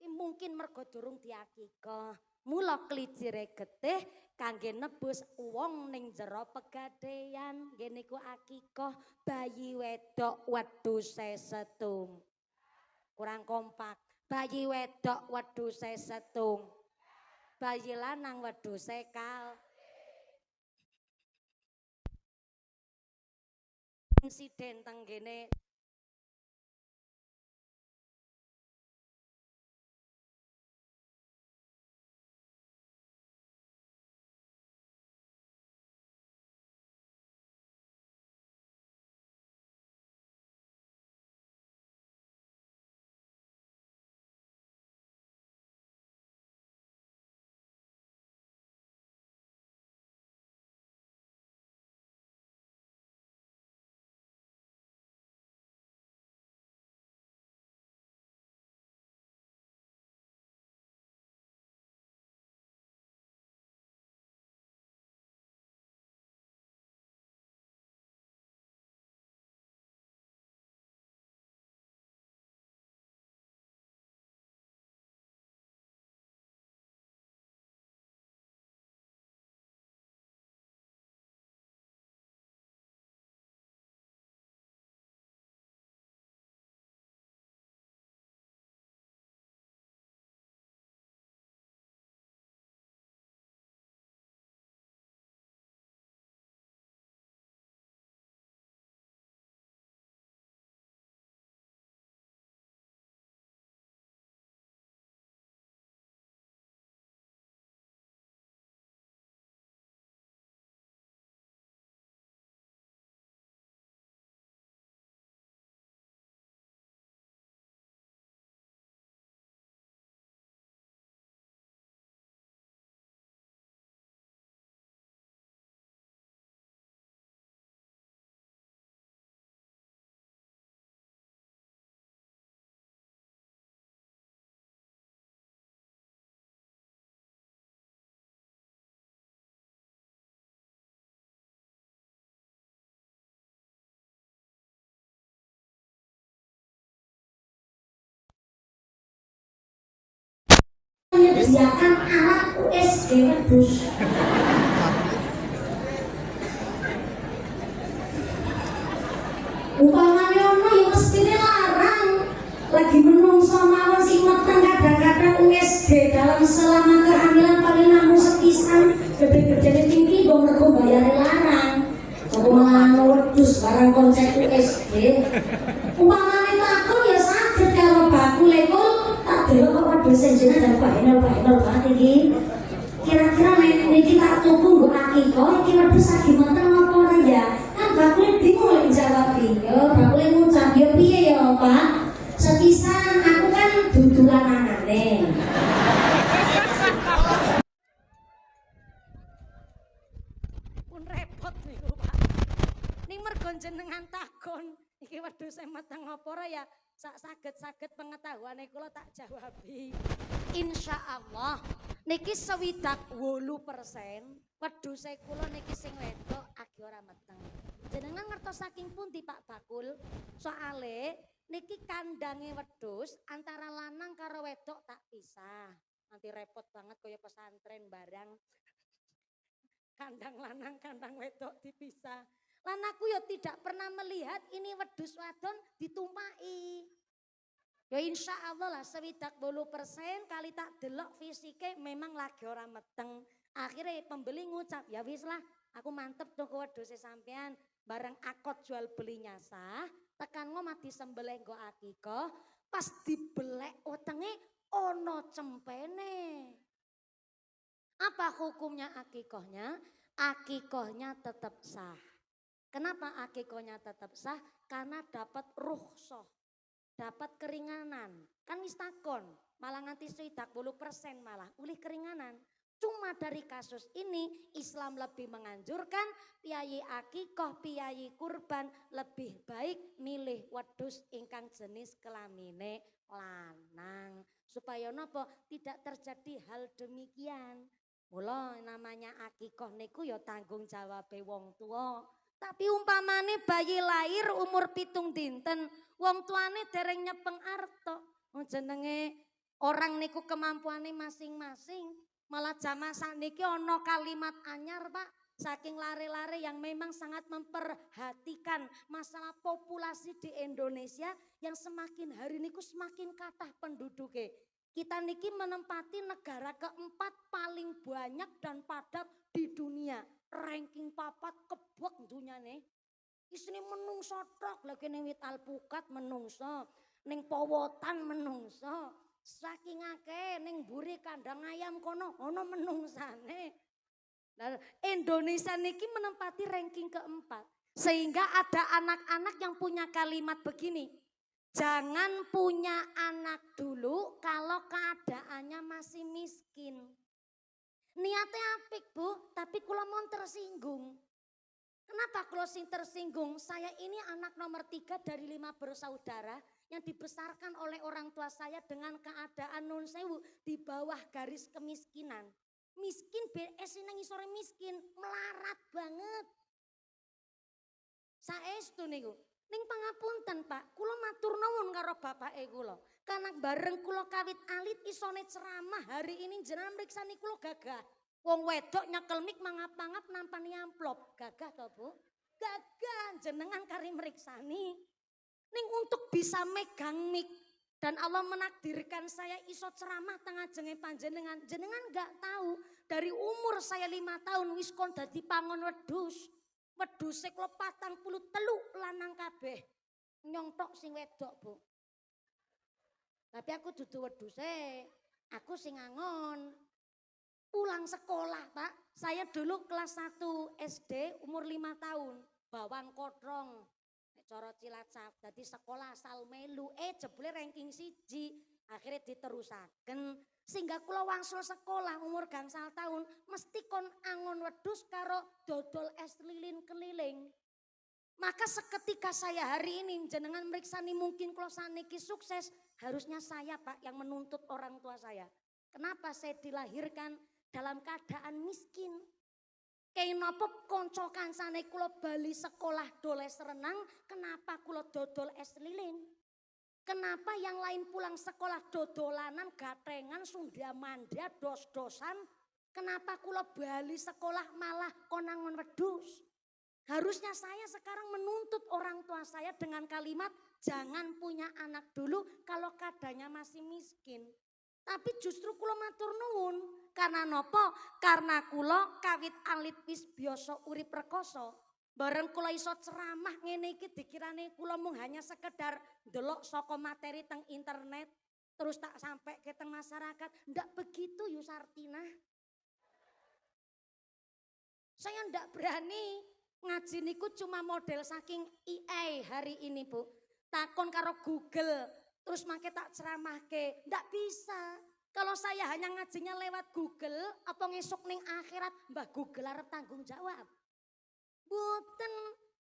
Mungkin mergo durung diakikah. Mula klicire getih kangge nebus wong ning jero pegadaian. Nggih niku akikah bayi wedok wedhuse setung. Kurang kompak. Bayi wedok wedhuse setung. Bayi lanang wedhuse kal. Insiden tenggene menyediakan alat USG wedhus. Upamane ono ya mestine larang. Lagi menungso mawon sing meteng kadang-kadang USG dalam selama kehamilan paling namung sepisan gede-gedene tinggi kok mergo bayare larang. Kok malah wedhus barang konsep USG. Upamane takon ya saged karo baku lekul tak delok kok wedhus jenengan dan banget iki. Kira-kira niki tak tuku nggo akikah iki wedhus lagi meteng apa ora ya? Bakule bingung lek jawab yo, bakule ngucap yo piye yo Pak? Sepisan aku kan dudulan anane. Pun repot niku Pak. Ning mergo jenengan takon iki wedhus meteng apa ora ya? Sak saged-saged pengetahuane kula tak jawabi. Insyaallah niki 68% wedhuse kula niki sing wedok agi ora meteng. Jenengan ngertos saking pundi Pak Bakul? Soale niki kandange wedhus antara lanang karo wedok tak pisah. Nanti repot banget kaya pesantren barang. Kandang lanang, kandang wedok dipisah. Lan aku ya tidak pernah melihat ini wedhus wadon ditumpai. Ya insya Allah lah 70% kali tak delok fisike memang lagi ora meteng. Akhirnya pembeli ngucap ya wis lah aku mantep tuku wedhuse sampean. Barang akad jual belinya sah, tekan ngomah disembelih nggo akikah, pas dibelek wetenge ono cempene. Apa hukumnya akikahnya? Akikahnya tetap sah. Kenapa akikahnya tetap sah? Karena dapat rukhsah, dapat keringanan. Kan wis takon, malah nganti 70% malah ulih keringanan. Cuma dari kasus ini Islam lebih menganjurkan piyayi akikah, piyayi kurban lebih baik milih wedhus ingkang jenis kelamine lanang. Supaya napa tidak terjadi hal demikian. Mula namanya akikah niku ya tanggung jawabe wong tua. Tapi umpamane bayi lahir umur 7 dinten, wong tuane dereng nyepeng arta. Jenenge Orang niku kemampuannya masing-masing. Malah zaman sakniki ono kalimat anyar Pak. Saking lare-lare yang memang sangat memperhatikan masalah populasi di Indonesia yang semakin hari niku semakin kathah penduduknya. Kita niki menempati negara keempat paling banyak dan padat di dunia. Ranking papat kebok dunia nih. Isine menungso tok lagi ning wit alpukat menungso, ning powotan menungso. Saking akeh ning mburi kandang ayam kono ono menungsane. Nah, Indonesia niki menempati ranking keempat. Sehingga ada anak-anak yang punya kalimat begini. Jangan punya anak dulu kalau keadaannya masih miskin. Niatnya apik Bu, tapi kula mon tersinggung. Kenapa kalau sing tersinggung? Saya ini anak nomor 3 dari 5 bersaudara yang dibesarkan oleh orang tua saya dengan keadaan nun sewu di bawah garis kemiskinan. Miskin BS nang isore miskin, melarat banget. Saestu niku. Ning pangapunten Pak, kula matur nuwun karo bapake kula. Karena bareng kula kawit alit isone ceramah hari ini jenengan mriksani kula gagah. Wong wedok nyekel mik mangap-mangap nampani amplop. Gagah to Bu? Gagah jenengan kari mriksani. Ning untuk bisa megang mik dan Allah menakdirkan saya iso ceramah tengah jenge panjenengan. Jenengan gak tahu dari umur saya 5 tahun wis kon dadi pangon wedhus. Wedhuse kula 43 lanang kabeh. Nyongtok sing wedok, Bu. Tapi aku dudu wedhuse, aku sing angon. Pulang sekolah, Pak. Saya dulu kelas 1 SD umur 5 tahun. Bawang kodrong. Cara Cilacap. Jadi sekolah asal melu. Jebule ranking 1. Akhirnya diterusaken. Sehingga kula wangsul sekolah umur gangsal tahun. Mesti kon angon wedhus karo dodol es lilin keliling. Maka seketika saya hari ini jenengan meriksani mungkin kula saniki sukses. Harusnya saya Pak yang menuntut orang tua saya. Kenapa saya dilahirkan dalam keadaan miskin? Kayak napa konco kancane kula bali sekolah doles renang, kenapa kula dodol es lilin? Kenapa yang lain pulang sekolah dodolanan, gatengan, sunda manda, dos-dosan? Kenapa kula bali sekolah malah konangon wedhus? Harusnya saya sekarang menuntut orang tua saya dengan kalimat jangan punya anak dulu kalau keadaannya masih miskin. Tapi justru kula matur nuwun. Karena nopo? Karena kula kawit alit wis biasa urip rekoso. Bareng kula iso ceramah ngene iki dikirane kula mung hanya sekedar ndelok saka materi teng internet terus tak sampai ke teng masyarakat. Ndak begitu Yusartina. Saya ndak berani ngaji niku cuma model saking AI hari ini Bu. Takon karo Google terus make tak ceramahke. Ndak bisa. Kalau saya hanya ngajinya lewat Google, apa ngesuk ning akhirat Mbah Google arep tanggung jawab. Boten.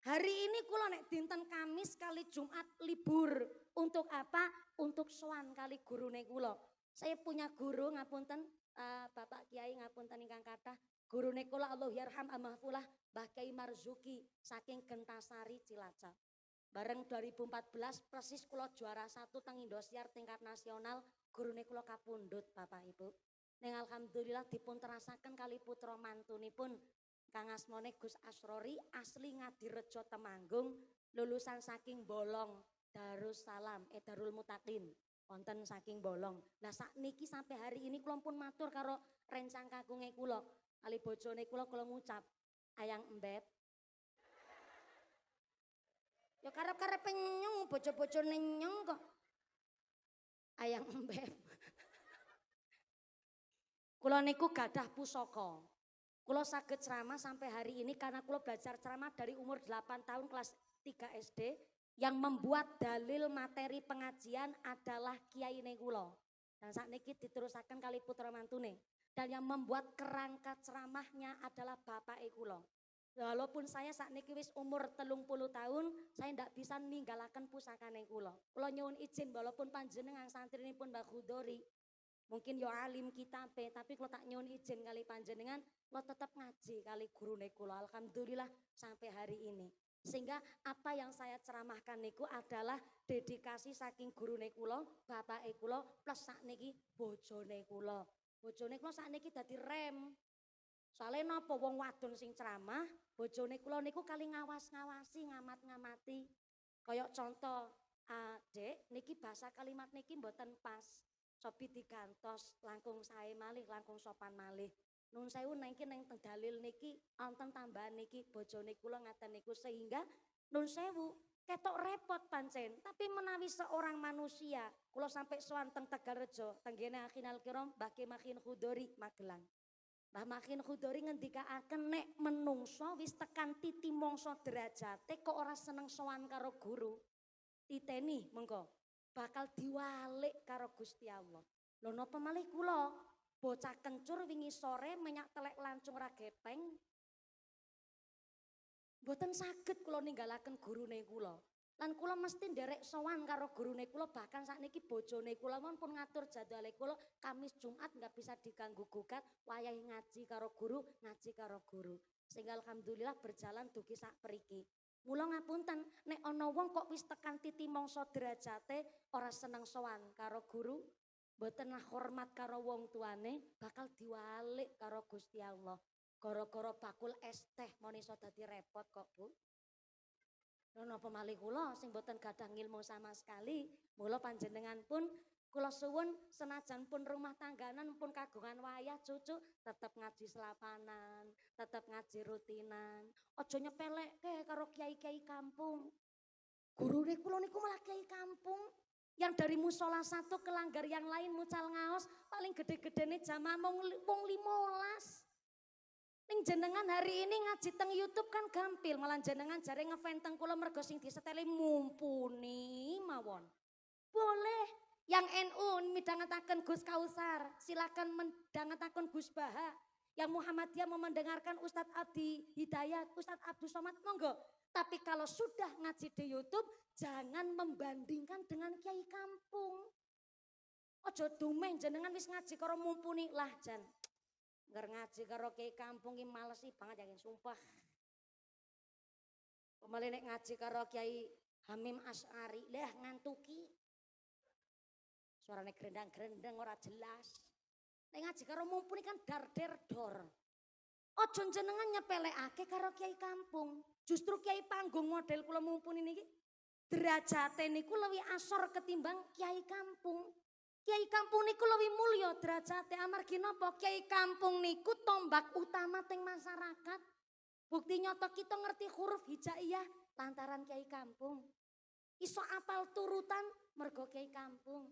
Hari ini kula nek dinten Kamis kali Jumat libur. Untuk apa? Untuk sowan kali gurune kula. Saya punya guru ngapunten, Bapak Kiai ngapunten ingkang kathah. Gurune kula Allah yarham amahfulah Mbah Kiai Marzuki saking Gentasari Cilacap. Bareng 2014 persis kula juara 1 teng Indosiar tingkat nasional. Gurune kula kapundhut Bapak Ibu. Ning alhamdulillah dipun terasaken kali putra mantunipun Kang asmane Gus Asrori asli Ngadirejo Temanggung, lulusan saking Bolong Darussalam Darul Mutakin. Wonten saking Bolong. Lah sakniki sampai hari ini kula pun matur karo rencang kakunge kula. Kali bojone kula ngucap, "Ayang Embeb." Ya karep-karepe nyung bojo-bojone nyung kok. Ayang Embeb. Kula niku gadah pusaka. Kula saged ceramah sampai hari ini karena kula belajar ceramah dari umur 8 tahun kelas 3 SD. Yang membuat dalil materi pengajian adalah kiai kula. Dan saat ini diterusaken kali putra mantune. Dan yang membuat kerangka ceramahnya adalah bapak kula. Walaupun saya saat ini wis umur 30 tahun, saya tidak bisa ninggalaken pusakane kula. Kula nyuwun izin walaupun panjenengan santrinipun Mbah Khudori, mungkin yo alim kitabe, tapi kula tak nyuwun izin kali panjenengan, kula tetap ngaji kali gurune kula. Alhamdulillah sampai hari ini. Sehingga apa yang saya ceramahkan niku adalah dedikasi saking gurune kula, bapake kula plus sakniki bojone kula. Bojone kula sakniki dadi rem. Soale napa wong wadon sing ceramah, bojone kula niku kali ngawas-ngawasi, ngamat-ngamati. Kaya contoh, Dek, niki bahasa kalimat niki mboten pas. Cobi digantos, langkung sae malih, langkung sopan malih. Nun sewu niki neng dalil niki wonten tambahan niki bojone kula ngaten niku sehingga nun sewu ketok repot pancen. Tapi menawi seorang manusia, kula sampai sowan teng Tegalrejo, tenggene Akhinal Kiram Mbah Makin Khudori Magelang. Mbah Makin Khudori ngendikaaken nek menungso wis tekan titi mangsa derajate kok ora seneng sowan karo guru. Titeni mengko bakal diwalik karo Gusti Allah. Lho napa malih kula bocah kencur wingi sore menyak telek lancung ra gepeng. Mboten saged kula ninggalaken gurune kula. Lan kula mesti nderek sowan karo gurune kula, bahkan sakniki bojone kula pun ngatur jadwale kula Kamis Jumat nggak bisa diganggu gugat, wayahe ngaji karo guru, ngaji karo guru. Sehingga alhamdulillah berjalan dugi sak priki. Mula ngapunten nek ana wong kok wis tekan titi mangsa derajate ora seneng sowan karo guru, mboten hormat karo wong tuane, bakal diwalik karo Gusti Allah. Gara-gara bakul es teh mon iso dadi repot kok, Bu. Lha napa malih kula sing mboten gadah ngilmu sama sekali, mula panjenengan pun kula suwun senajan pun rumah tangganan pun kagungan wayah cucu tetep ngaji selapanan, tetep ngaji rutinan. Aja nyepelekke karo kiai-kiai kampung. Gurune kula niku malah kiai kampung. Yang dari musola satu ke langgar yang lain mucal ngaos paling gede-gedene jamaah wong 15. Ning jenengan hari ini ngaji teng YouTube kan gampil, malah jenengan jare ngefan teng kula mergo sing diseteli mumpuni mawon. Boleh yang NU midhangetaken Gus Kausar, silakan midhangetaken Gus Baha. Yang Muhammadiyah mau mendengarkan Ustadz Abdi Hidayat, Ustadz Abdul Somad monggo. Tapi kalau sudah ngaji di YouTube, jangan membandingkan dengan kiai kampung. Ojo dumeh jenengan wis ngaji karo mumpuni lah jan. Ngger ngaji karo kiai kampung ki malesi banget yakin sumpah. Pemale nek ngaji karo Kiai Hamim Asy'ari, lah ngantuki. Suarane grendang-grendang ora jelas. Nek ngaji karo mumpuni kan dar der dor. Ojo jenengan nyepelekake karo kiai kampung. Justru kiai panggung model kula mumpuni niki derajate niku luwih asor ketimbang kiai kampung. Kiai kampung niku luwih mulya derajate amargi napa? Kiai kampung niku tombak utama teng masyarakat. Bukti nyata kita ngerti huruf hijaiyah lantaran kiai kampung. Iso apal turutan mergo kiai kampung.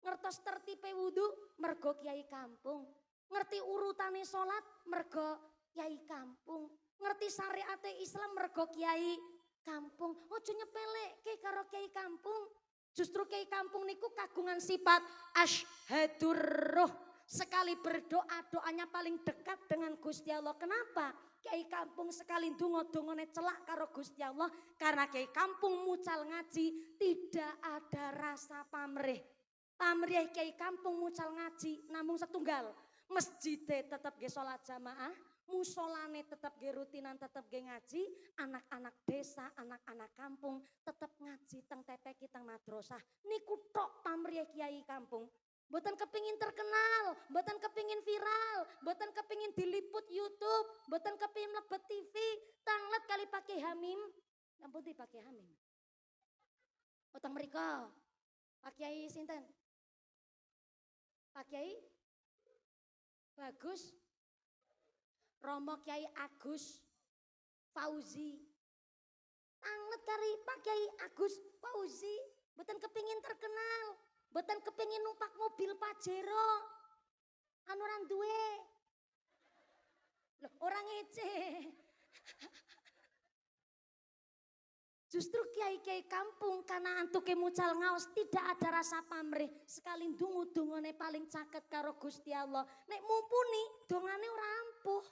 Ngertos tertipe wudu mergo kiai kampung. Ngerti urutane salat mergo kiai kampung. Ngerti syariate Islam mergo kiai kampung. Ojo nyepelekke karo kiai kampung. Justru kiai kampung niku kagungan sifat asyhadur ruh. Sekali berdoa doanya paling dekat dengan Gusti Allah. Kenapa? Kiai kampung sekali donga-dongane celak karo Gusti Allah karena kiai kampung mucal ngaji tidak ada rasa pamrih. Pamrih kiai kampung mucal ngaji namung setunggal. Masjide tetap ge salat jamaah, musolane tetap ge rutinan, tetap ge ngaji, anak-anak desa, anak-anak kampung tetap ngaji teng TPQ teng madrasah. Niku tok pamrih kiai kampung. Mboten kepingin terkenal, mboten kepingin viral, mboten kepingin diliput YouTube, mboten kepingin mlebet TV, tanglet kali pakai Hamim. Ampun dipakai Hamim. Utang mriko. Pak Kiai sinten? Pak Kiai Bagus Romo Kiai Agus Fauzi. Tanglet kali Pak Kiai Agus Fauzi, mboten kepingin terkenal. Mboten kepengin numpak mobil Pajero. Anu ora duwe. Loh, orang ngece. Justru kiai-kiai kampung karena antuke mucal ngaos tidak ada rasa pamrih. Sekali dungu-dungane paling caket karo Gusti Allah. Nek mumpuni dongane ora ampuh.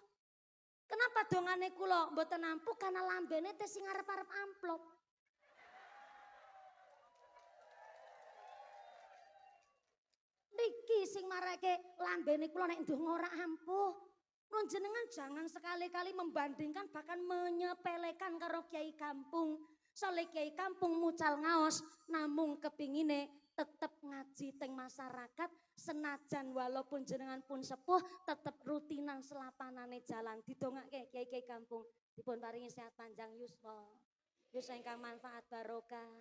Kenapa dongane kula mboten ampuh? Karena lambene teh sing arep-arep amplop. Niki sing marake lambene kula nek ndonga ora ampuh. Jenengan jangan sekali-kali membandingkan bahkan menyepelekan karo kiai kampung. Soalnya kiai kampung mucal ngaos namung kepingine tetep ngaji teng masyarakat senajan walaupun jenengan pun sepuh tetep rutinan selapanane jalan didongake kiai-kiai kampung dipun paringi sehat panjang yuswa yuswa ingkang manfaat barokah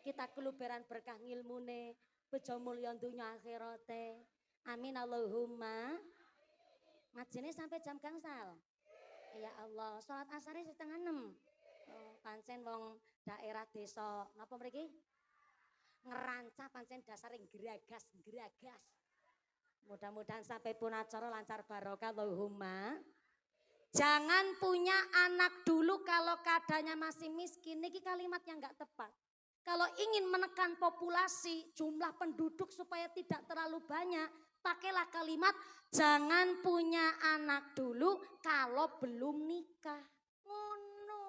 kita keluberan berkah ngilmune bejo mulya dunya akhirate amin Allahumma. Ngajine sampai jam gangsal. Ya Allah, salat asare setengah 6. Oh, pancen wong daerah desa napa mriki? Ngerancah pancen dasare geragas. Mudah-mudahan sampai pun acara lancar barokah Allahumma. Jangan punya anak dulu kalau keadaannya masih miskin. Niki kalimat yang enggak tepat. Kalau ingin menekan populasi, jumlah penduduk supaya tidak terlalu banyak, pakailah kalimat jangan punya anak dulu kalau belum nikah. Ngono.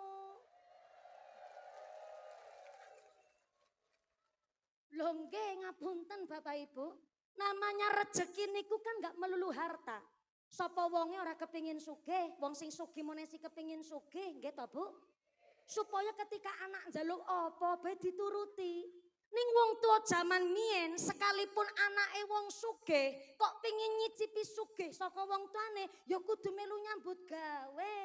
Lho nggih ngapunten Bapak Ibu. Namanya rezeki niku kan enggak melulu harta. Sapa wonge ora kepingin sugih, wong sing sugih menesi kepingin sugih, nggih to Bu? Supaya ketika anak njaluk apa bae dituruti. Ning wong tua zaman mien sekalipun anake wong sugih kok pengin nyicipi sugih saka wong tuane ya kudu melu nyambut gawe.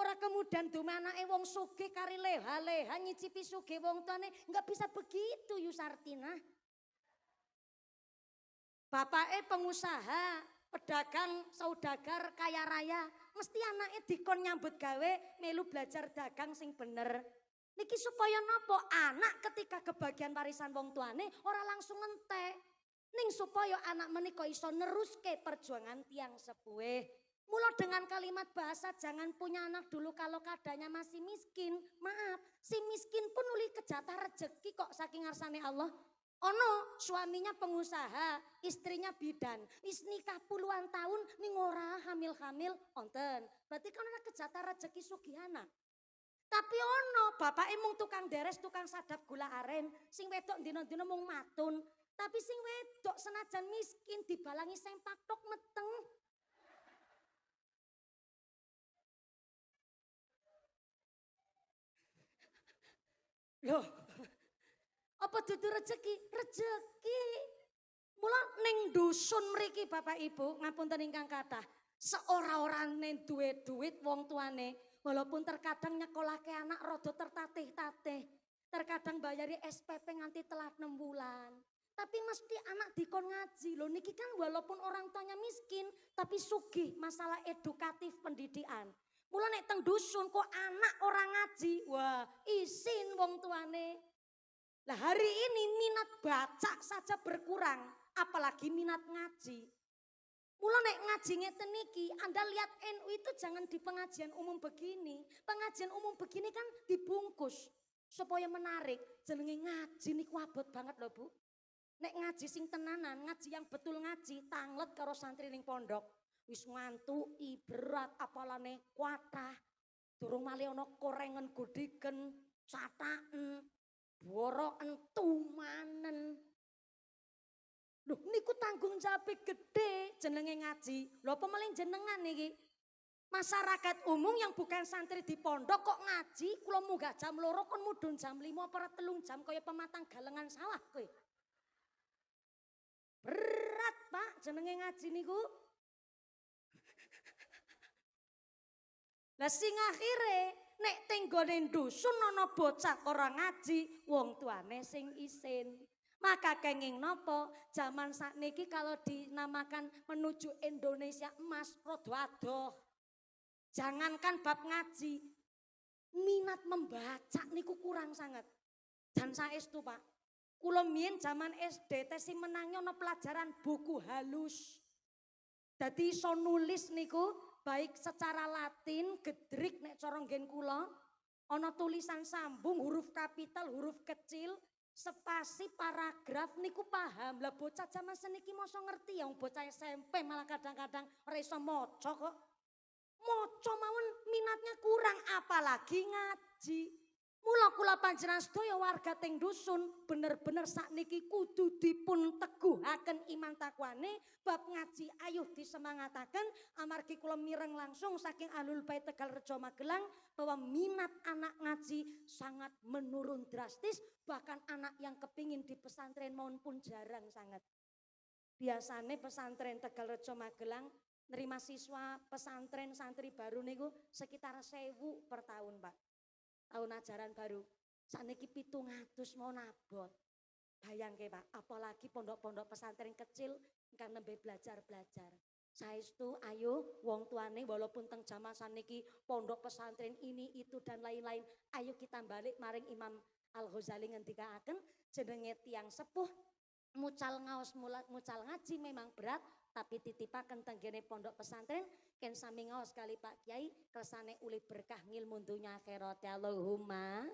Ora kemudian dume anake wong sugih kari leha-leha nyicipi sugih wong tuane enggak bisa begitu Yusartina. Bapake pengusaha, pedagang, saudagar, kaya raya, mesti anaknya dikon nyambut gawe, melu belajar dagang sing bener. Niki supaya nopo anak ketika kebagian warisan wong tuane ora langsung entek. Ning supaya anak menika iso neruske perjuangan tiang sepuhe. Mula dengan kalimat bahasa jangan punya anak dulu kalau keadaannya masih miskin. Maaf, si miskin pun uli kejatah rezeki kok saking ngarsane Allah. Ono suaminya pengusaha, istrinya bidan. Wis nikah puluhan tahun ning ora hamil-hamil onten. Berarti kan ana kejatah rezeki sugihana. Tapi ono bapake mung tukang deres, tukang sadap gula aren, sing wedok dina-dina mung matun. Tapi sing wedok senajan miskin dibalangi sempak tok meteng. Loh, apa dudu rezeki? Rezeki. Mula ning dusun mriki Bapak Ibu, ngapunten ingkang kathah. Seora-orane duwe duit wong tuane, walaupun terkadang nyekolahke anak rada tertatih-tatih. Terkadang bayari SPP nganti telat 6 bulan. Tapi mesti anak dikon ngaji. Loh niki kan walaupun orang tuanya miskin, tapi sugih masalah edukatif pendidikan. Mula nek teng dusun kok anak orang ngaji, wah isin wong tuane. Lah hari ini minat baca saja berkurang, apalagi minat ngaji. Mula nek ngaji ngeten niki, Anda lihat NU itu jangan di pengajian umum begini. Pengajian umum begini kan dibungkus supaya menarik. Jenenge ngaji niku abot banget loh Bu. Nek ngaji sing tenanan, ngaji yang betul ngaji, tanglet karo santri ning pondok. Wis ngantuki berat apalane kuatah. Durung malih ana korengen godigen, cataken, boroken tumanen. Loh niku tanggung jawab gede jenenge ngaji. Lho apa maling jenengan niki? Masyarakat umum yang bukan santri di pondok kok ngaji, kula munggah jam 2 kon mudhun jam 5 apa 3 jam kaya pematang galengan sawah kowe. Berat Pak jenenge ngaji niku. Lah sing akhire nek teng gone dusun ana bocah ora ngaji, wong tuane sing isin. Maka kenging nopo zaman sakniki kalau dinamakan menuju Indonesia emas rada adoh. Jangankan bab ngaji, minat membaca niku kurang sangat. Dan saestu Pak, kula mbiyen zaman SD tesih menangi ana pelajaran buku halus. Dadi iso nulis niku baik secara Latin, gedrik nek cara nggen kula, ana tulisan sambung huruf kapital, huruf kecil, spasi, paragraf niku paham. Lah bocah zaman seniki mosok ngerti ya, bocah SMP malah kadang-kadang ora iso maca kok. Maca mawon minatnya kurang apalagi ngaji. Mula kula panjenengan sedaya warga teng dusun bener-bener sakniki kudu dipun teguhaken iman takwane bab ngaji ayuh disemangataken amargi kula mireng langsung saking Ahlul Bait Tegal Rejo Magelang bahwa minat anak ngaji sangat menurun drastis, bahkan anak yang kepingin di pesantren maupun pun jarang sangat. Biasanya pesantren Tegal Rejo Magelang nerima siswa pesantren santri baru niku sekitar 1000 per tahun, Pak. Tahun ajaran baru. Saniki 700 mau nabot. Bayangke Pak, apalagi pondok-pondok pesantren kecil ingkang nembe belajar-belajar. Saestu ayo wong tuane walaupun teng jaman saniki pondok pesantren ini itu dan lain-lain, ayo kita balik maring Imam Al-Ghazali ngendikaaken jenenge tiyang sepuh mucal ngaos mucal ngaji memang berat tapi titipaken tenggene pondok pesantren ken sami ngaos kali Pak Kiai kersane uli berkah ngilmu dunya akhirat Allahumma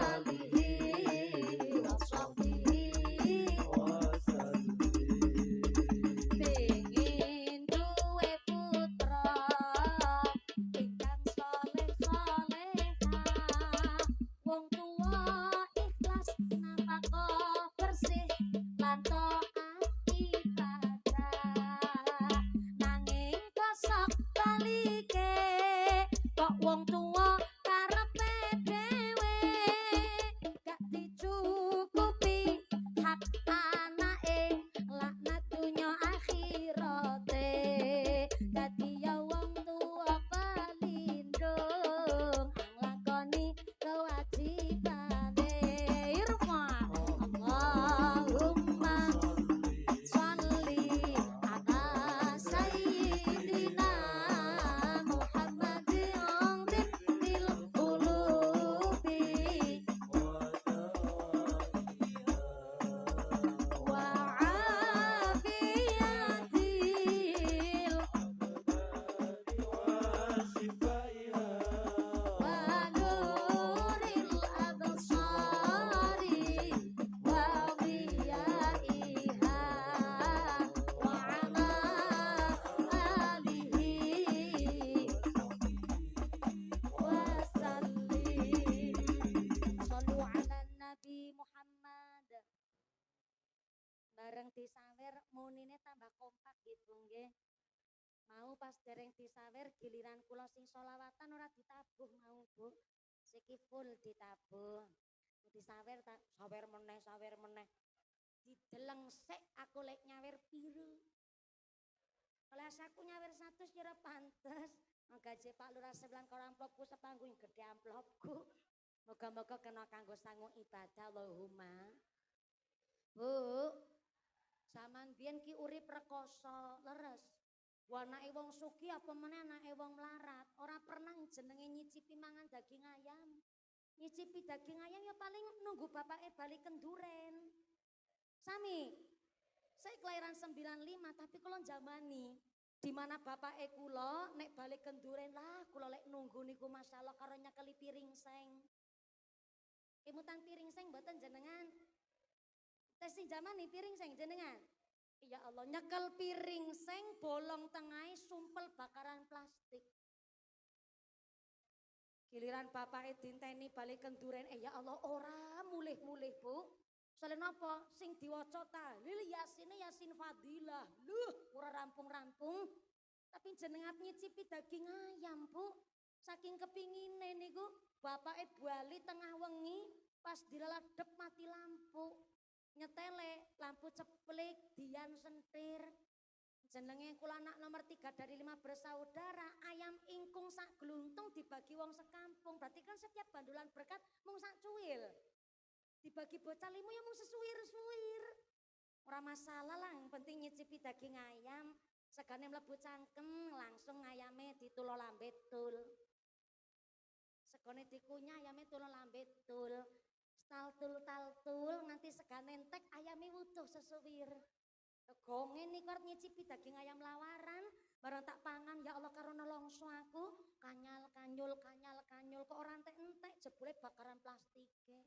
alihi washabihi pengin duwe putra ingkang saleh saleha wong tuwa ikhlas nafkah bersih lan taat ibadah nanging kosok balike kok wong tuwa karepe dhewe gak dicukupi hak anake laknat dunya akhirate dadi ya wong tuwa pelindung nglakoni kewajibane irfa Allahumma sholli ala sayyidina Muhammadin bil qulubi wa afiyatil wa nuril absari wa diyaiha wa ala alihi wa sallim sallu ala nabi Muhammad bareng disawer munine tambah kompak gitu nggih. Mau pas dereng disawer giliran kula sing solawatan ora ditabuh mau Bu. Siki full ditabuh. Disawer tak sawer meneh. Dideleng sik aku lek nyawer piro. Kelas aku nyawer 100 kira pantes. Gaji Pak Lurah sebelah karo amplopku sepanggung gede amplopku. Moga-moga kena kanggo sanggup ibadah Allahumma. Bu, zaman biyen ki urip rekoso, leres. Anake wong sugih apa meneh anake wong melarat, ora pernah jenenge nyicipi mangan daging ayam. Nyicipi daging ayam ya paling nunggu bapake bali kenduren. Sami. Saya kelahiran 95 tapi kula jamani di mana bapake kula nek balik kenduren lah kula lek nunggu niku masyaallah karo nyekeli piring seng. Imutan piring seng mboten jenengan. Tes sing jamani piring seng jenengan. Ya Allah nyekel piring seng bolong tengahai sumpel bakaran plastik. Giliran bapake dinteni balik kenduren ya Allah ora mulih-mulih Bu. Soalnya napa sing diwaca tahlil yasine yasin fadilah. Luh ora rampung-rampung. Tapi jenengan nyicipi daging ayam Bu. Saking kepingine niku bapake bali tengah wengi pas dileledep mati lampu. Nyetele lampu ceplik dian sentir jenenge kula anak nomor 3 dari 5 bersaudara ayam ingkung sak gluntung dibagi wong sekampung berarti kan setiap bandulan berkat mung sak cuil dibagi bocah limu ya mung sesuwir-suwir ora masalah lah yang penting nyicipi daging ayam segane mlebu cangkem langsung ayame ditulo lambe tul segone dikunyah ayame tulo lambe tul taltul nanti segane entek ayame wutuh sesuwir. Kegonge niku arep nyicipi daging ayam lawaran, bareng tak pangan ya Allah karo nelongso aku, kanyul kok ora entek jebule bakaran plastike.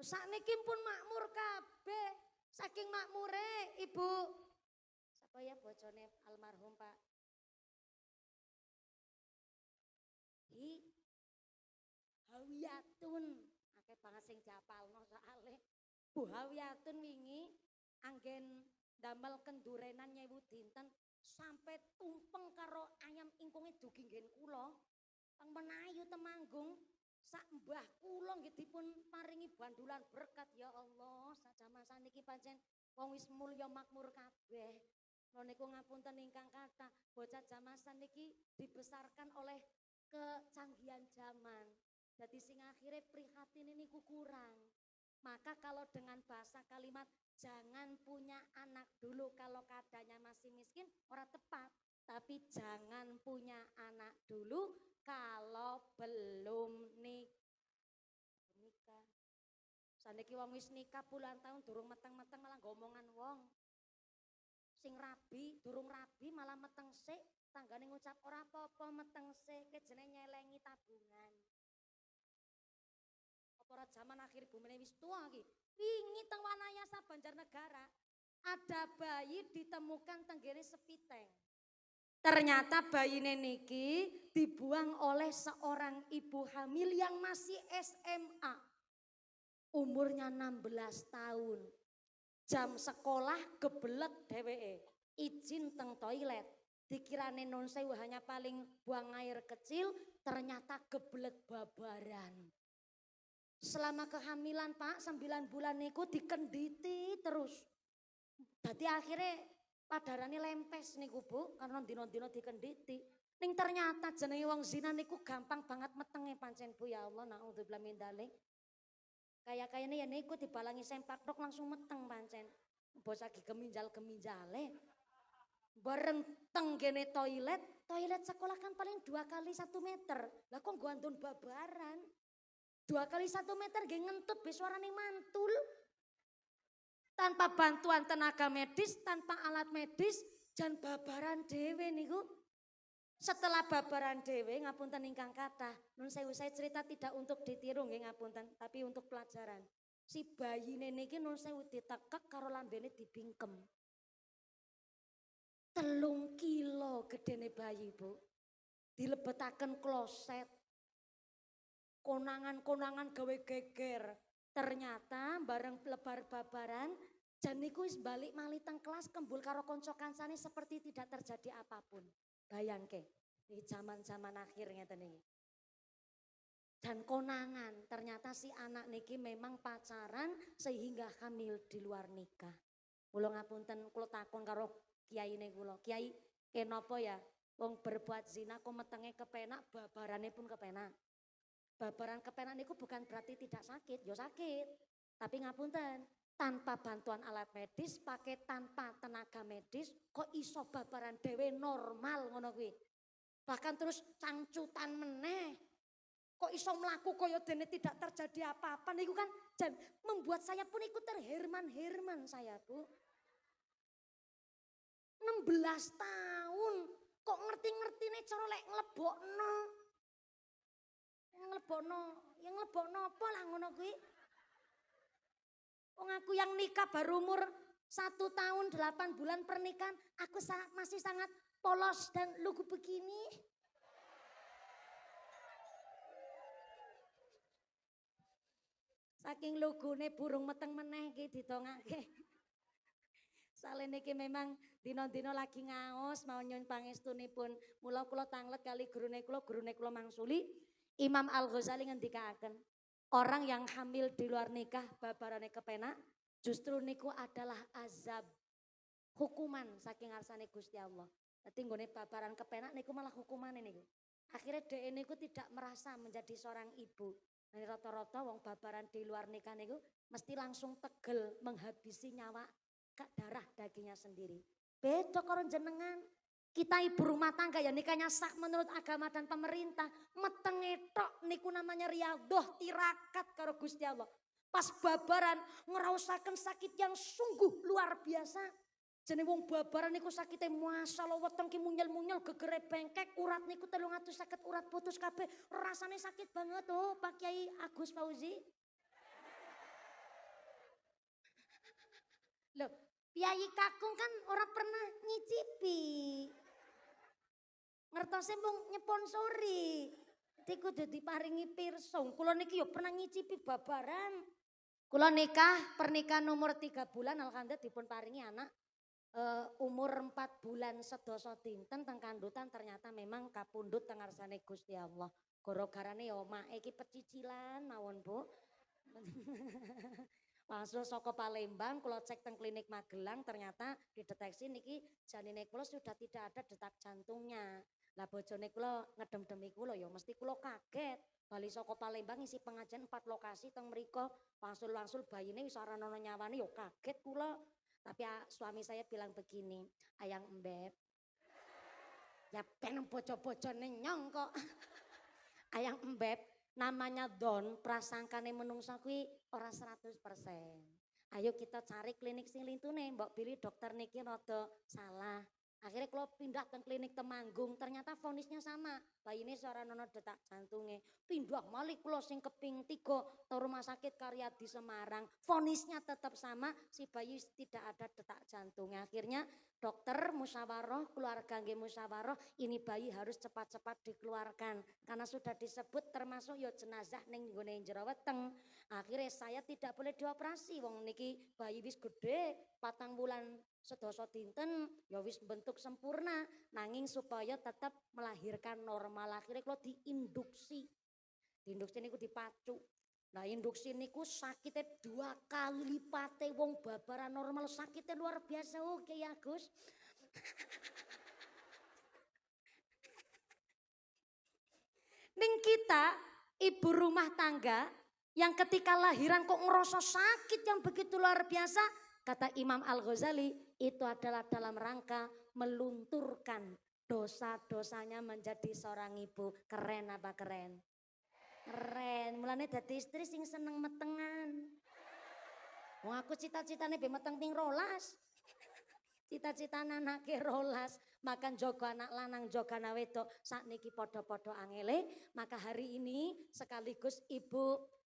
Sakniki pun makmur kabeh, saking makmure Ibu. Sapa ya bojone almarhum Pak Buhawiyatun. Akeh banget sing diapalno soalé. Buhawiyatun wingi anggen damel kendurenan nyewu dinten sampai tumpeng karo ayam ingkunge dugi nggen kula. Teng Menayu Temanggung sak mbah kula nggih dipun paringi bandulan berkat ya Allah. Sajamasan niki pancen wong wis mulya makmur kabeh. Lha niku ngapunten ingkang kathah, bocah jamasan niki dibesarkan oleh kecanggihan zaman. Jadi sing akhirnya prihatin ini kurang. Maka kalau dengan bahasa kalimat jangan punya anak dulu kalau keadaannya masih miskin, orang tepat. Tapi jangan punya anak dulu kalau belum nikah. Saniki wong wis nikah puluhan tahun durung meteng-meteng malah ngomongan wong. Sing rabi, durung rabi malah meteng sik, tanggane ngucap ora apa-apa meteng sik, kejene nyelengi tabungan. Apa ora zaman akhir bumine wis tua iki. Wingi teng Wanayasa Banjarnegara ada bayi ditemukan tenggene sepiteng. Ternyata bayine niki dibuang oleh seorang ibu hamil yang masih SMA. Umurnya 16 tahun. Jam sekolah kebelet dheweke. Izin teng toilet. Dikirane non sewu hanya paling buang air kecil, ternyata kebelet babaran. Selama kehamilan Pak 9 bulan niku dikenditi terus. Jadi akhirnya padarane lempes niku Bu, karena dino-dino dikenditi. Ning ternyata jenenge wong zina niku gampang banget metenge pancen Bu ya Allah, naudzubillah min dzalik. Kayaknya ya niku dibalangi sempak dok langsung meteng pancen. Bos lagi geminjal-geminjale. Bareng teng gene toilet sekolah kan paling 2 kali 1 meter. Lah kok gandun babaran. 2 kali 1 meter nggih ngentut be suarane mantul. Tanpa bantuan tenaga medis, tanpa alat medis, jan babaran dhewe niku. Setelah babaran dhewe ngapunten ingkang kathah, nun sewu saya cerita tidak untuk ditiru nggih ngapunten, tapi untuk pelajaran. Si bayine niki nun sewu ditekek karo lambene dibingkem. 3 kilo gedene bayi Bu. Dilebetaken kloset. Konangan-konangan gawe geger. Ternyata bareng lebar babaran, jan niku wis balik malih teng kelas kembul karo kanca kancane seperti tidak terjadi apapun. Bayangke, di zaman-zaman akhir ngeten iki. Dan konangan, ternyata si anak niki memang pacaran sehingga hamil di luar nikah. Kula ngapunten, kula takon karo kiyaine kula. Kiai, kenapa ya wong berbuat zina kok metenge kepenak, babarane pun kepenak. Babaran kepenak niku bukan berarti tidak sakit, yo sakit. Tapi ngapunten, tanpa bantuan alat medis, pakai tanpa tenaga medis, kok iso babaran dhewe normal ngono kuwi. Bahkan terus cangcutan meneh. Kok iso mlaku kaya dene tidak terjadi apa-apa niku kan membuat saya pun ikut terherman-herman saya Bu. 16 tahun kok ngerti-ngertine cara lek nglebokno. Yang nglebokno apa lah ngono kuwi. Wong aku yang nikah baru umur 1 tahun 8 bulan pernikahan, aku masih sangat polos dan lugu begini. Saking lugune burung meteng meneh iki ditongake. Sale niki memang dina-dina lagi ngaos mau nyuwun pangestunipun. Mula kula tanglet kali gurune kula mangsuli Imam Al-Ghazali ngendikaken, orang yang hamil di luar nikah babarane kepenak justru niku adalah azab. Hukuman saking ngarsane Gusti Allah. Dadi nggone babaran kepenak niku malah hukumane niku. Akhirnya dhek niku tidak merasa menjadi seorang ibu. Nah, rata-rata wong babaran di luar nikah niku mesti langsung tegel menghabisi nyawa darah dagingnya sendiri. Beda karo jenengan. Kita ibu rumah tangga ya nikahnya sak menurut agama dan pemerintah. Metenge tok niku namanya riyadhah tirakat karo Gusti Allah. Pas babaran ngrausaken sakit yang sungguh luar biasa. Jeneng wong babaran niku sakite masyaallah weteng ki munyel-munyel gegere bengkek urat niku 350 urat putus kabeh. Rasane sakit banget oh Pak Kiai Agus Fauzi. Loh, Piyayi Kakung kan ora pernah nyicipi. Ngertose mung nyponsori. berarti kudu diparingi pirsa. Kula niki yo pernah ngicipi babaran. Kula pernikahan umur 3 bulan alhamdulillah dipun paringi anak. Umur 4 bulan sedasa dinten teng kandutan ternyata memang kapundhut teng ngarsane Gusti Allah. Gara-garane ya omake iki pecicilan mawon, Bu. Langsung saka Palembang kula cek teng klinik Magelang ternyata dideteksi niki janine kula sudah tidak ada detak jantungnya. Lah bojone kula ngedem-demi kula ya mesti kula kaget. Bali saka Palembang isi pengajian 4 lokasi teng mriko, wangsul-wangsul bayine wis ora ana nyawane ya kaget kula. Tapi suami saya bilang begini, "Ayang Embeb, ya ben bojo-bojone nyong kok." Ayang Embeb, namanya Don, prasangkane menungsa kuwi ora 100%. Ayo kita cari klinik sing lintune, mbok pilih dokter niki rada salah. Akhirnya kalau pindah ke klinik Temanggung, ternyata vonisnya sama. Bayi ini seorang nono detak jantungnya. Pindah malik kulo sing keping 3 ke rumah sakit Karyadi Semarang. Vonisnya tetap sama, si bayi tidak ada detak jantungnya. Akhirnya dokter musyawarah, keluarga nggih musyawarah, ini bayi harus cepat-cepat dikeluarkan. Karena sudah disebut termasuk yo jenazah ning nggone jero weteng. Akhirnya saya tidak boleh dioperasi, wong niki bayi wis gede, 4 bulan sedasa dinten ya wis bentuk sempurna nanging supaya tetap melahirkan normal akhirnya kalau diinduksi niku dipacu. Nah induksi niku sakitnya 2 kali lipate wong babaran normal sakitnya luar biasa oke ya Gus. Ning kita ibu rumah tangga yang ketika lahiran kok ngerasa sakit yang begitu luar biasa. Kata Imam Al-Ghazali, itu adalah dalam rangka melunturkan dosa-dosanya menjadi seorang ibu. Keren apa keren? Keren, mulane dadi istri sing seneng metengan. Wong aku cita-citane be meteng ping 12. Cita-citane anake 12, makan jogo anak lanang jogo anak wedok. Sakniki podo-podo angele, maka hari ini sekaligus Ibu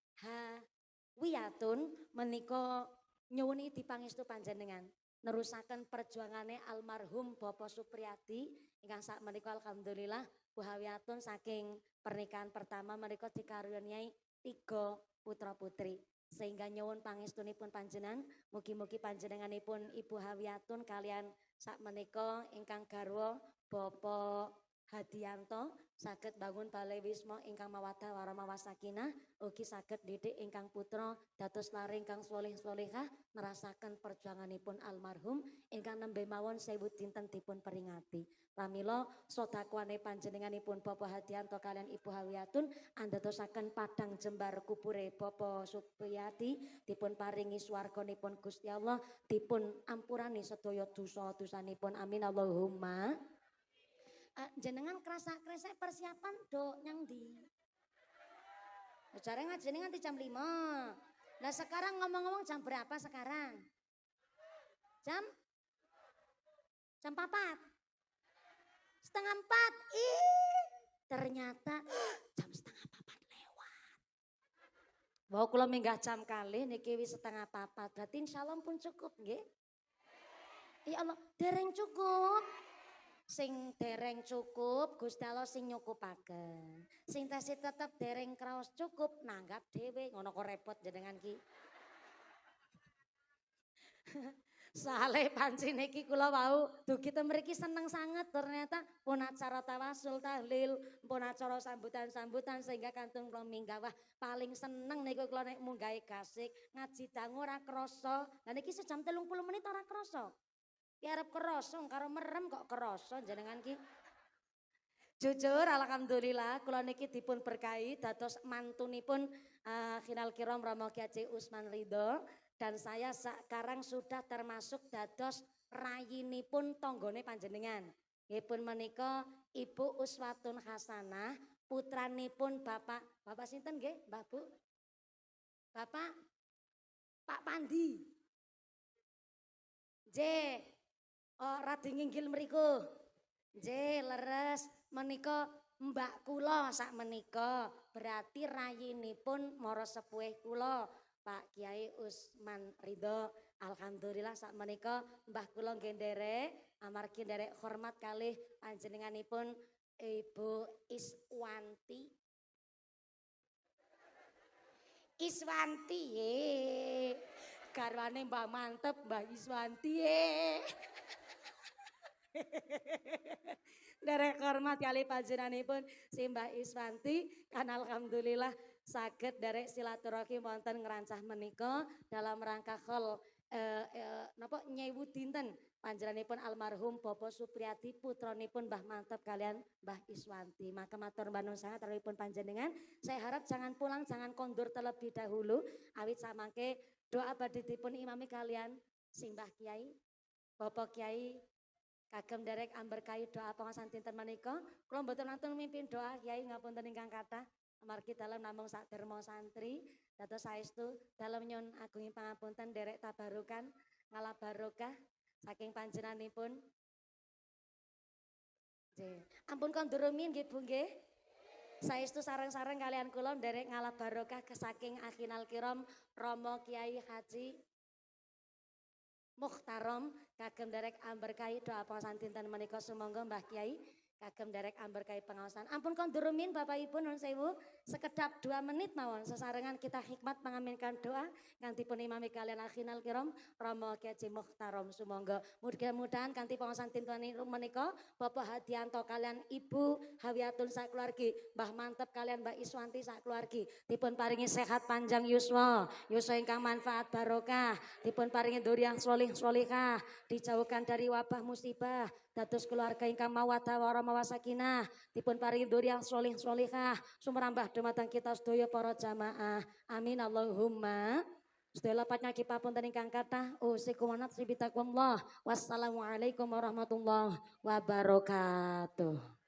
Wiyatun menika nyuwuni dipangestu panjenengan nerusaken perjuangane almarhum Bapak Supriyadi ingkang sak menika alhamdulillah Bu Hawiyatun saking pernikahan pertama menika dikaruniai 3 putra putri sehingga nyuwun pangestunipun panjenengan mugi-mugi panjenenganipun Ibu Hawiyatun kalian sak menika ingkang garwa Bapak Hadianto saged bangun balai wisma ingkang mawaddah warahmah wasakinah ugi saged didik ingkang putra dados laring ingkang soleh-solehah nerasaken perjuanganipun almarhum ingkang nembe mawon 1000 dinten dipun peringati. Pramila sedakwane panjenenganipun Bapak Hadianto kalian Ibu Hawiyatun andadosaken padang jembar kubure Bapak Supriyadi dipun paringi swarganipun Gusti Allah dipun ampurani sedaya dosa-dosanipun amin Allahumma. Jenengan kerasa-kerasa persiapan do nyang di. Bicara ngajeni nganti jam 5. Nah sekarang ngomong-ngomong jam berapa sekarang? Jam 4. Setengah 4. Ternyata jam setengah 4 lewat. Wah kula minggah jam kali niki wis setengah 4. Berarti insyaallah pun cukup nggih. Ya Allah, dereng cukup. Sing dereng cukup Gusti Allah sing nyukupaken. Sing tasih tetep dereng kraos cukup nanggap dhewe ngono kok repot jenengan ki. Soale pancen iki kula wau dugi teng mriki seneng sangat ternyata pun acara tawasul tahlil, pun acara sambutan-sambutan sehingga kantung kula minggah wah paling seneng niku kula nek munggahe gasik ngaji dangu ora krasa. Lah niki sejam 30 menit ora krasa. Ya arep kerosong karo merem kok kerosong jenengan ki. Jujur alhamdulillah kula niki dipun berkahi dados mantunipun Khinal Kiram Romo Ki Haji Usman Ridho dan saya sekarang sudah termasuk dados rayinipun tanggane panjenengan. Nggih pun menika Ibu Uswatun Hasanah putranipun Bapak sinten nggih Mbah Bu? Bapak Pak Pandi. J Oh, radi nginggil mriku. Nggih, leres menika Mbak kula sak menika. Berarti rayinipun mara sepuh kula, Pak Kiai Usman Ridho. Alhamdulillah sak menika Mbah kula nggih nderek amargi nderek hormat kalih panjenenganipun Ibu Iswanti Iswanti ye. Garwane Mbah Mantep Mbah Iswanti ye. Derek hormat kali panjenenganipun si Mbah Iswanti kan alhamdulillah saged derek silaturahim wonten ngerancah menika dalam rangka khol napa nyewu dinten panjenenganipun almarhum Bapak Supriyadi putranipun Mbah Mantep kalian Mbah Iswanti. Maka matur nuwun sangat terhadapipun panjenengan. Saya harap jangan pulang, jangan kondur terlebih dahulu awit samangke doa badhedipun imami kalian si Mbah Kiai Bapak Kiai kagem derek amberkahi doa pangasan dinten menika. Kula mboten nantun mimpin doa Kyai ngapunten ingkang kathah. Amargi dalem namung sak derma santri dados saestu dalem nyun agungi pangapunten derek tabarukan ngalah barokah saking panjenenganipun. Nggih. Ampun kondurumin nggih Bu nggih. Saestu sareng-sareng kalian kula derek ngalah barokah saking akhinal kiram Romo Kiai Haji Mukhtarom kagem derek amberkahi doa pangaosan dinten menika sumangga Mbah Kiai kagem derek amberkahi pengaosan. Ampun kondurumin Bapak Ibu nuwun sewu sekedap 2 menit mawon sesarengan kita hikmat mengaminkan doa kantipun imami kalian akhinal kiram Rama Kiai Mukhtarom sumangga. Mudah-mudahan kanthi pangaosan dinten menika Bapak Hadianto kalian Ibu Hawiyatun sakeluargi Mbah Mantep kalian Mbak Iswanti sakeluargi dipun paringi sehat panjang yuswa ingkang manfaat barokah dipun paringi dzurriyyah sholihah dijauhkan dari wabah musibah dados keluarga ingkang mawaddah warahmah wasakinah dipun paringi dzurriyyah sholihah sumrambah dumateng kita sedaya para jamaah amin Allahumma. Sedaya lapat nyaki papunten ingkang kathah usikum wa nafsi bitaqwallah. Wassalamualaikum warahmatullahi wabarakatuh.